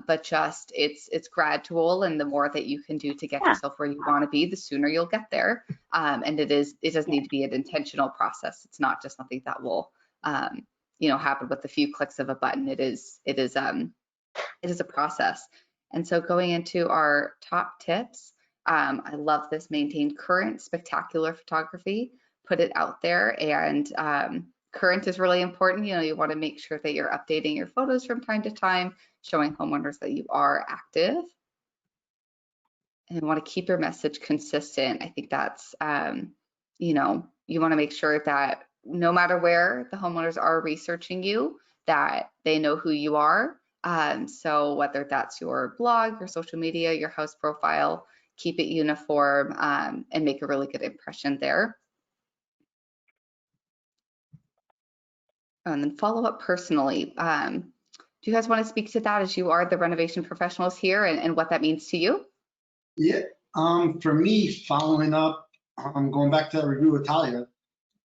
But just it's gradual, and the more that you can do to get Yeah. yourself where you want to be, the sooner you'll get there. And it does Yeah. need to be an intentional process. It's not just something that will happen with a few clicks of a button. It is a process. And so going into our top tips, I love this: maintain current, spectacular photography, put it out there. And current is really important. You know, you want to make sure that you're updating your photos from time to time, showing homeowners that you are active. And you want to keep your message consistent. I think that's, you want to make sure that no matter where the homeowners are researching you, that they know who you are. So whether that's your blog, your social media, your house profile, keep it uniform, and make a really good impression there. And then follow up personally. Do you guys want to speak to that, as you are the renovation professionals here, and what that means to you? Yeah. For me, following up, going back to that review with Talia,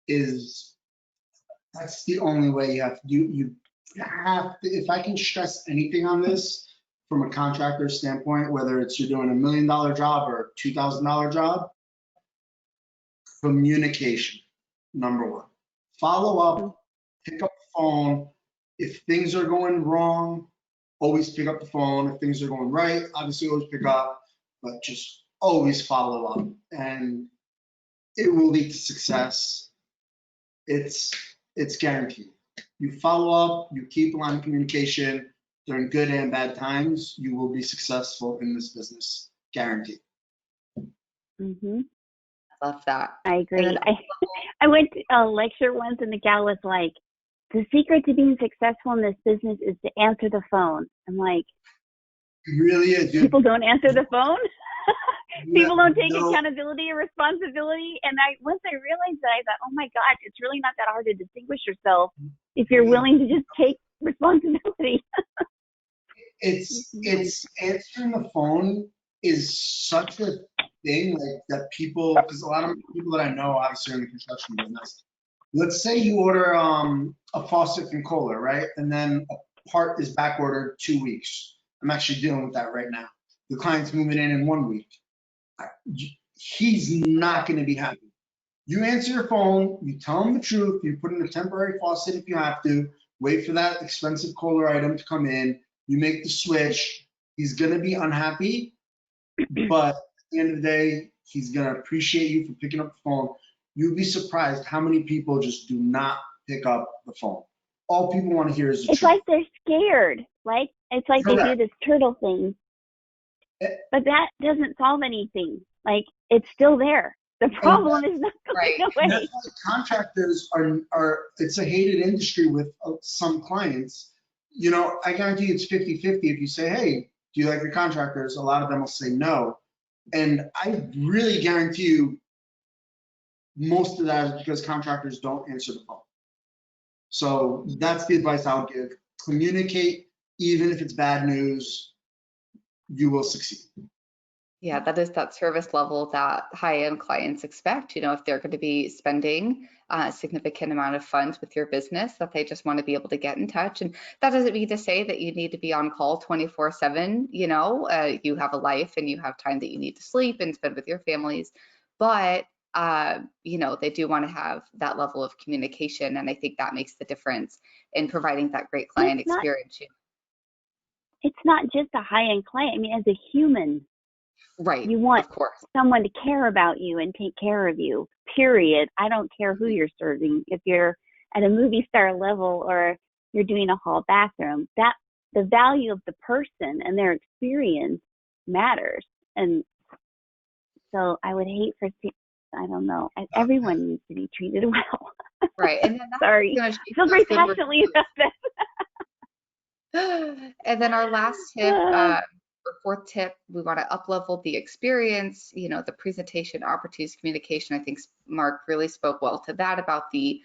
that's the only way you have to do. You have to, if I can stress anything on this from a contractor standpoint, whether it's you're doing $1 million job or a $2,000 job, communication, number one. Follow up, pick up the phone. If things are going wrong, always pick up the phone. If things are going right, obviously always pick up, but just always follow up, and it will lead to success. It's guaranteed. You follow up, you keep a line of communication during good and bad times, you will be successful in this business, guaranteed. Mm-hmm. Love that. I agree. I went to a lecture once, and the gal was like, the secret to being successful in this business is to answer the phone. I'm like, It really is. people don't answer the phone? People don't take No. accountability or responsibility. And once I realized that, I thought, oh my gosh, it's really not that hard to distinguish yourself if you're willing to just take responsibility. It's answering the phone is such a thing, like that people, because a lot of people that I know obviously are in the construction business. Let's say you order a faucet from Kohler, right? And then a part is back ordered 2 weeks. I'm actually dealing with that right now. The client's moving in 1 week. He's not going to be happy. You answer your phone, you tell him the truth, you put in a temporary faucet if you have to, wait for that expensive Kohler item to come in, you make the switch. He's going to be unhappy, but at the end of the day, he's going to appreciate you for picking up the phone. you'd be surprised how many people just do not pick up the phone. All people want to hear is the It's truth. like they're scared. Like, it's like they do this turtle thing. But that doesn't solve anything. Like, it's still there. The problem is not going away. And that's why contractors are, it's a hated industry with some clients. You know, I guarantee it's 50-50. If you say, hey, do you like your contractors? A lot of them will say no. And I really guarantee you most of that is because contractors don't answer the phone. So that's the advice I'll give. Communicate, even if it's bad news, you will succeed. Yeah, that is that service level that high-end clients expect. You know, if they're going to be spending a significant amount of funds with your business, that they just want to be able to get in touch. And that doesn't mean to say that you need to be on call 24/7. You know, you have a life and you have time that you need to sleep and spend with your families. But you know, they do want to have that level of communication, and I think that makes the difference in providing that great client experience. It's not just a high-end client. I mean, as a human, right? You want of course someone to care about you and take care of you. Period. I don't care who you're serving. If you're at a movie star level or you're doing a hall bathroom, that the value of the person and their experience matters. And so I would hate for, I don't know, everyone needs to be treated well. Right. And then sorry, I feel very passionately about this. And then our last tip, or fourth tip, we want to up-level the experience, you know, the presentation, opportunities, communication. I think Mark really spoke well to that about the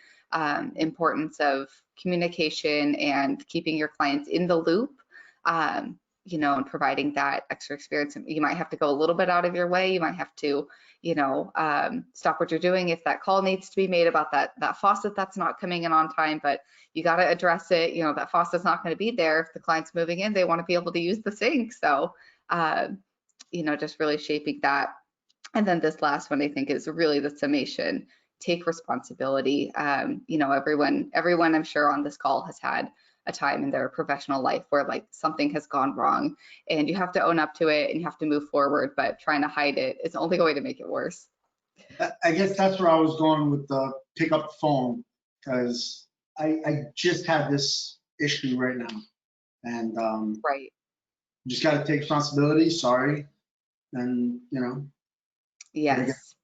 importance of communication and keeping your clients in the loop, you know, and providing that extra experience. You might have to go a little bit out of your way. You might have to, you know, stop what you're doing if that call needs to be made about that faucet that's not coming in on time, but you got to address it. You know, that faucet's not going to be there. If the client's moving in, they want to be able to use the sink. So, you know, just really shaping that. And then this last one, I think, is really the summation. Take responsibility. You know, everyone I'm sure on this call has had a time in their professional life where like something has gone wrong, and you have to own up to it and you have to move forward, but trying to hide it is only going to make it worse. I guess that's where I was going with the pick up the phone, because I just had this issue right now, and right. You just got to take responsibility. Sorry, and you know, yes,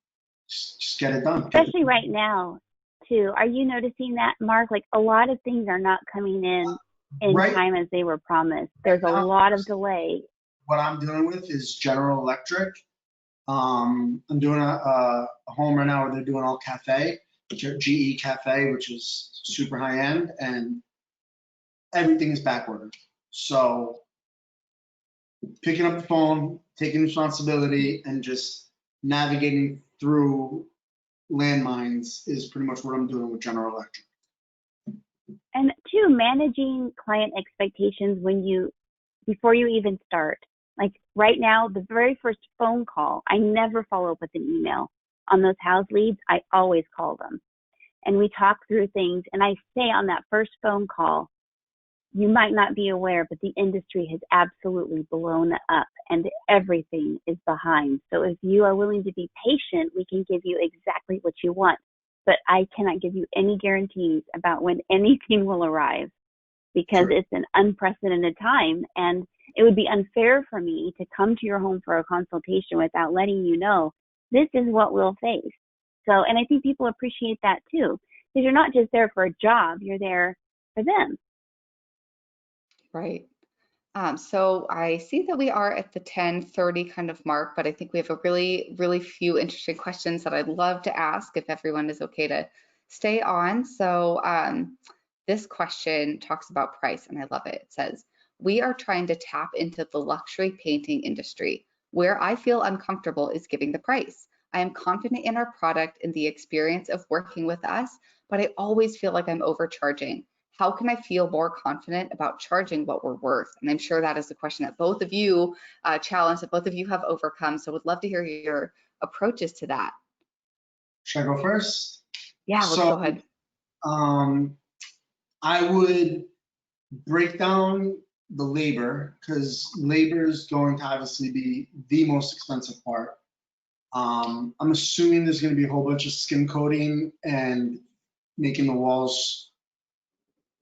just get it done. Especially right now, too. Are you noticing that, Mark? Like a lot of things are not coming in right. time as they were promised. There's a lot of delay. What I'm dealing with is General Electric. I'm doing a home right now where they're doing all cafe, GE cafe, which is super high end, and everything is back ordered. So picking up the phone, taking responsibility, and just navigating through landmines is pretty much what I'm doing with General Electric. And two, managing client expectations before you even start. Like right now, the very first phone call, I never follow up with an email. On those Houzz leads, I always call them. And we talk through things. And I say on that first phone call, you might not be aware, but the industry has absolutely blown up and everything is behind. So if you are willing to be patient, we can give you exactly what you want. But I cannot give you any guarantees about when anything will arrive, because Sure. It's an unprecedented time. And it would be unfair for me to come to your home for a consultation without letting you know this is what we'll face. So, and I think people appreciate that too, because you're not just there for a job, you're there for them. Right. So I see that we are at the 10:30 kind of mark, but I think we have a really, really few interesting questions that I'd love to ask if everyone is okay to stay on. So this question talks about price, and I love it. It says, we are trying to tap into the luxury painting industry. Where I feel uncomfortable is giving the price. I am confident in our product and the experience of working with us, but I always feel like I'm overcharging. How can I feel more confident about charging what we're worth? And I'm sure that is a question that both of you challenged, that both of you have overcome. So would love to hear your approaches to that. Should I go first? Yeah, let's go ahead. I would break down the labor, because labor is going to obviously be the most expensive part. I'm assuming there's going to be a whole bunch of skim coating and making the walls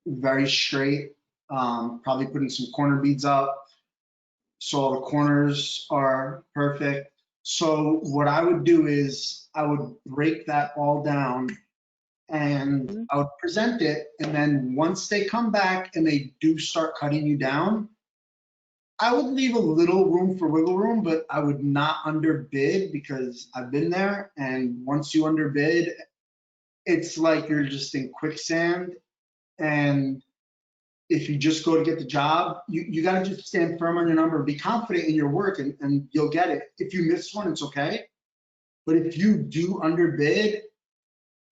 very straight. Probably putting some corner beads up so all the corners are perfect. So what I would do is I would break that all down and I would present it. And then once they come back and they do start cutting you down, I would leave a little room for wiggle room, but I would not underbid because I've been there. And once you underbid, it's like you're just in quicksand. And if you just go to get the job, you got to just stand firm on your number, be confident in your work, and you'll get it. If you miss one, it's okay. But if you do underbid,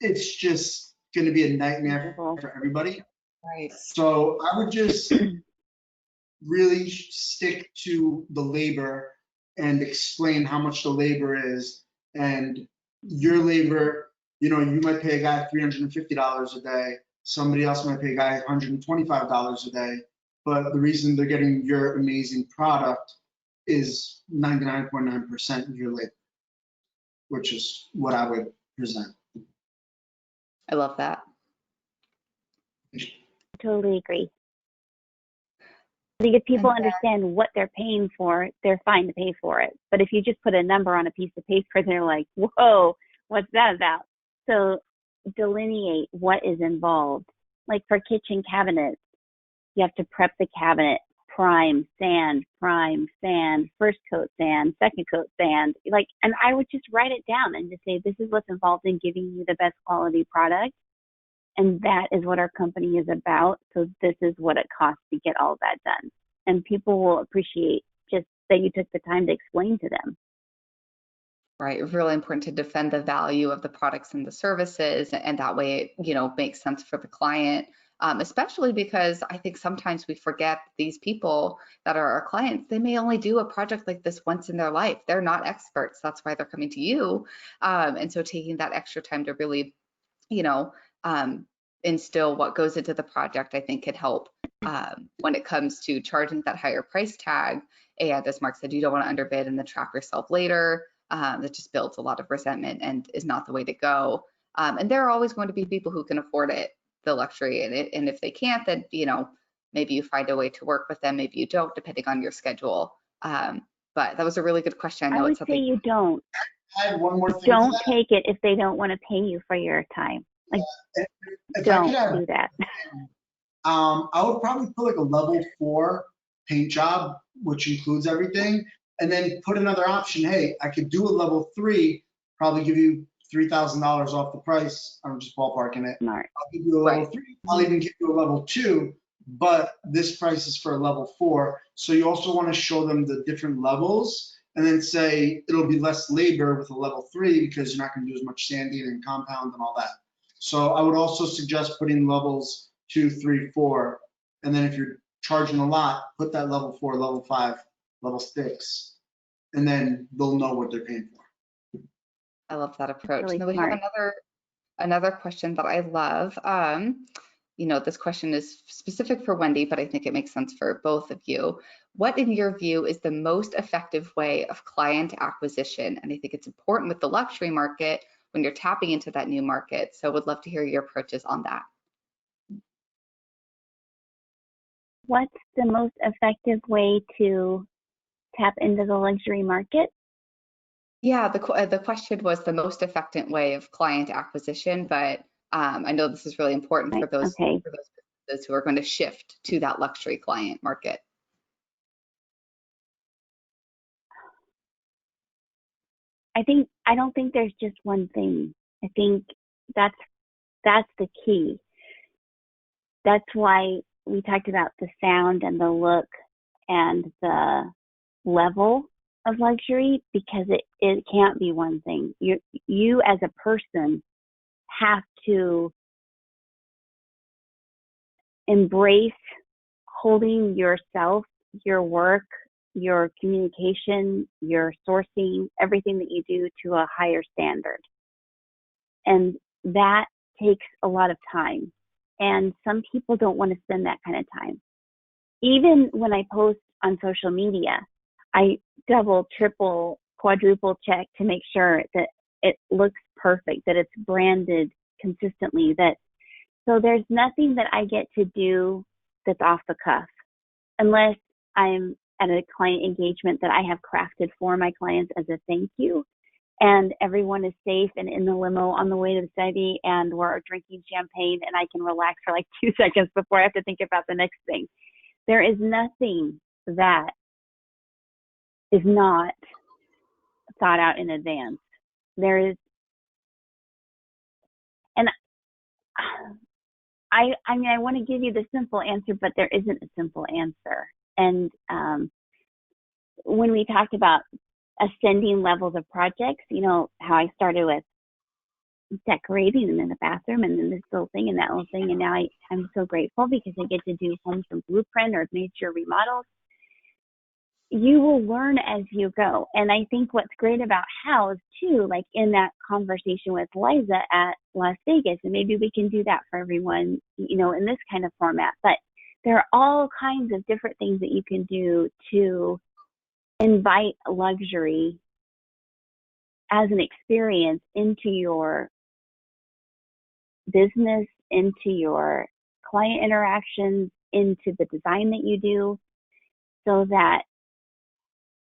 it's just going to be a nightmare for everybody. Right. So I would just really stick to the labor and explain how much the labor is. And your labor, you might pay a guy $350 a day. Somebody else might pay a guy $125 a day. But the reason they're getting your amazing product is 99.9% of your labor, which is what I would present. I love that. Totally agree. I think if people understand what they're paying for, they're fine to pay for it. But if you just put a number on a piece of paper, they're like, whoa, what's that about? So delineate what is involved. Like for kitchen cabinets, you have to prep the cabinet, prime, sand, first coat sand, second coat sand. And I would just write it down and just say, this is what's involved in giving you the best quality product. And that is what our company is about. So this is what it costs to get all that done. And people will appreciate just that you took the time to explain to them. Right. Really important to defend the value of the products and the services. And that way it, makes sense for the client, especially because I think sometimes we forget these people that are our clients. They may only do a project like this once in their life. They're not experts. That's why they're coming to you. And so taking that extra time to really, instill what goes into the project, I think could help when it comes to charging that higher price tag. And as Mark said, you don't want to underbid and then trap yourself later. That just builds a lot of resentment and is not the way to go. And there are always going to be people who can afford it, the luxury in it. And if they can't, then, maybe you find a way to work with them. Maybe you don't, depending on your schedule. But that was a really good question. I would say you don't. I had one more thing. Don't take it if they don't want to pay you for your time. Don't do that. I would probably put like a level 4 paint job, which includes everything, and then put another option. Hey, I could do a level 3, probably give you $3,000 off the price. I'm just ballparking it. Smart. I'll give you a level 3. I'll even give you a level 2, but this price is for a level 4. So you also want to show them the different levels and then say it'll be less labor with a level 3 because you're not going to do as much sanding and compound and all that. So I would also suggest putting levels 2, 3, 4. And then if you're charging a lot, put that level 4, level 5, level 6, and then they'll know what they're paying for. I love that approach. Really and then we smart. have another question that I love. This question is specific for Wendy, but I think it makes sense for both of you. What, in your view, is the most effective way of client acquisition? And I think it's important with the luxury market when you're tapping into that new market. So would love to hear your approaches on that. What's the most effective way to tap into the luxury market? Yeah, the question was the most effective way of client acquisition, but I know this is really important for those businesses who are going to shift to that luxury client market. I don't think there's just one thing. I think that's the key. That's why we talked about the sound and the look and the level of luxury, because it can't be one thing. You as a person have to embrace holding yourself, your work, your communication, your sourcing, everything that you do to a higher standard. And that takes a lot of time. And some people don't want to spend that kind of time. Even when I post on social media, I double, triple quadruple check to make sure that it looks perfect, that it's branded consistently, so there's nothing that I get to do that's off the cuff unless I'm at a client engagement that I have crafted for my clients as a thank you, and everyone is safe and in the limo on the way to the study, and we're drinking champagne and I can relax for like 2 seconds before I have to think about the next thing. There is nothing that is not thought out in advance. There is, and I mean, I want to give you the simple answer, but there isn't a simple answer. And when we talked about ascending levels of projects, you know, how I started with decorating and then the bathroom and then this little thing and that little thing. And now I'm so grateful because I get to do homes from blueprint or miniature remodels. You will learn as you go. And I think what's great about Houzz too, like in that conversation with Liza at Las Vegas, and maybe we can do that for everyone, you know, in this kind of format, but there are all kinds of different things that you can do to invite luxury as an experience into your business, into your client interactions, into the design that you do, so that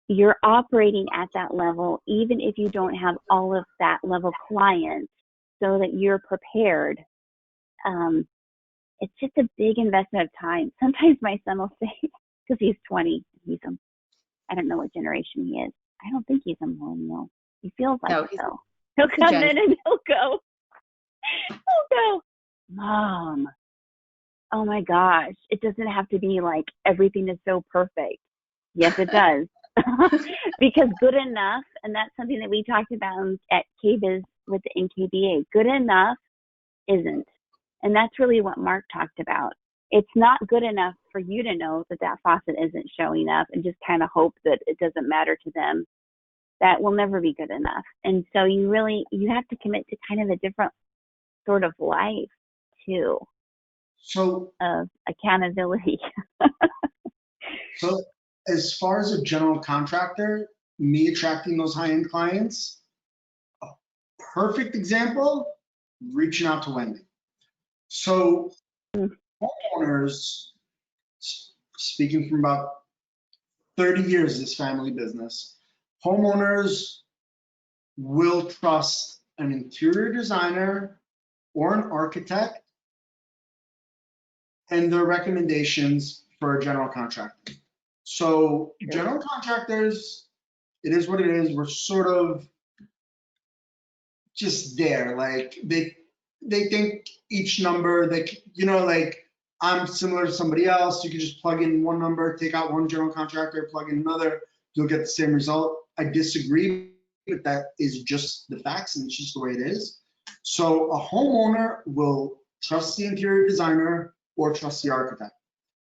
you're operating at that level, even if you don't have all of that level clients, so that you're prepared. It's just a big investment of time. Sometimes my son will say, because he's 20, I don't know what generation he is. I don't think he's a millennial. He feels like it though. He'll come in and he'll go, Mom, oh my gosh, it doesn't have to be like everything is so perfect. Yes, it does. Because good enough, and that's something that we talked about at KBIS with the NKBA, good enough isn't. And that's really what Mark talked about. It's not good enough for you to know that that faucet isn't showing up and just kind of hope that it doesn't matter to them. That will never be good enough. And so you have to commit to kind of a different sort of life too, of accountability. So as far as a general contractor, me attracting those high-end clients, a perfect example, reaching out to Wendy. So homeowners, speaking from about 30 years this family business, homeowners will trust an interior designer or an architect and their recommendations for a general contractor. So general contractors, it is what it is. We're sort of just there. Like they think each number, like, you know, like I'm similar to somebody else. You can just plug in one number, take out one general contractor, plug in another, you'll get the same result. I disagree, but that is just the facts and it's just the way it is. So a homeowner will trust the interior designer or trust the architect.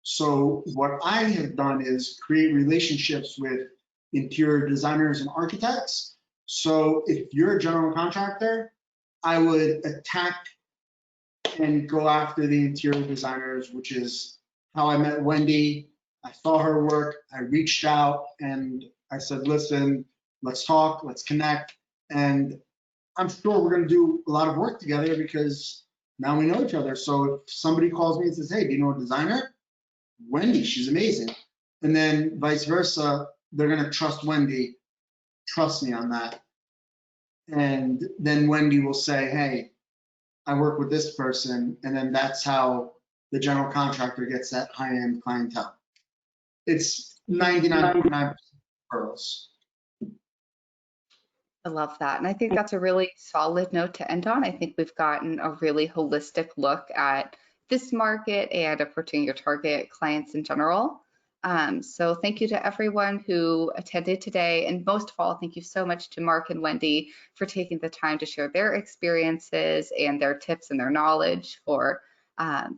So what I have done is create relationships with interior designers and architects. So if you're a general contractor, I would attack and go after the interior designers, which is how I met Wendy. I saw her work, I reached out and I said, listen, let's talk, let's connect. And I'm sure we're gonna do a lot of work together because now we know each other. So if somebody calls me and says, hey, do you know a designer? Wendy, she's amazing. And then vice versa, they're gonna trust Wendy, trust me on that. And then Wendy will say, hey, I work with this person. And then that's how the general contractor gets that high-end clientele. It's 99.9% referrals. I love that. And I think that's a really solid note to end on. I think we've gotten a really holistic look at this market and approaching your target clients in general. So thank you to everyone who attended today. And most of all, thank you so much to Mark and Wendy for taking the time to share their experiences and their tips and their knowledge for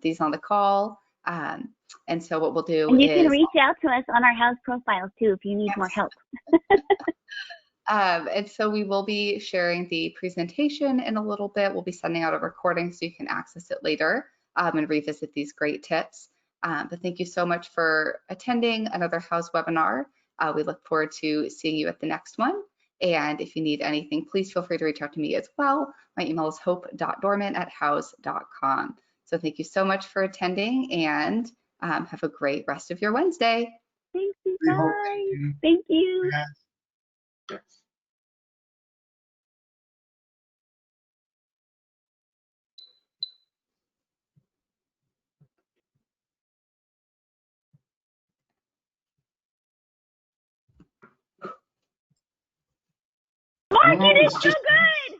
these on the call. And so what we'll do is— And you can reach out to us on our Houzz profiles too if you need more help. And so we will be sharing the presentation in a little bit. We'll be sending out a recording so you can access it later and revisit these great tips. But thank you so much for attending another Houzz webinar. We look forward to seeing you at the next one. And if you need anything, please feel free to reach out to me as well. My email is hope.dorman@houzz.com. So thank you so much for attending, and have a great rest of your Wednesday. Thank you, We hope. guys. Thank you. Yeah. Mark, No, it is it's so just- good.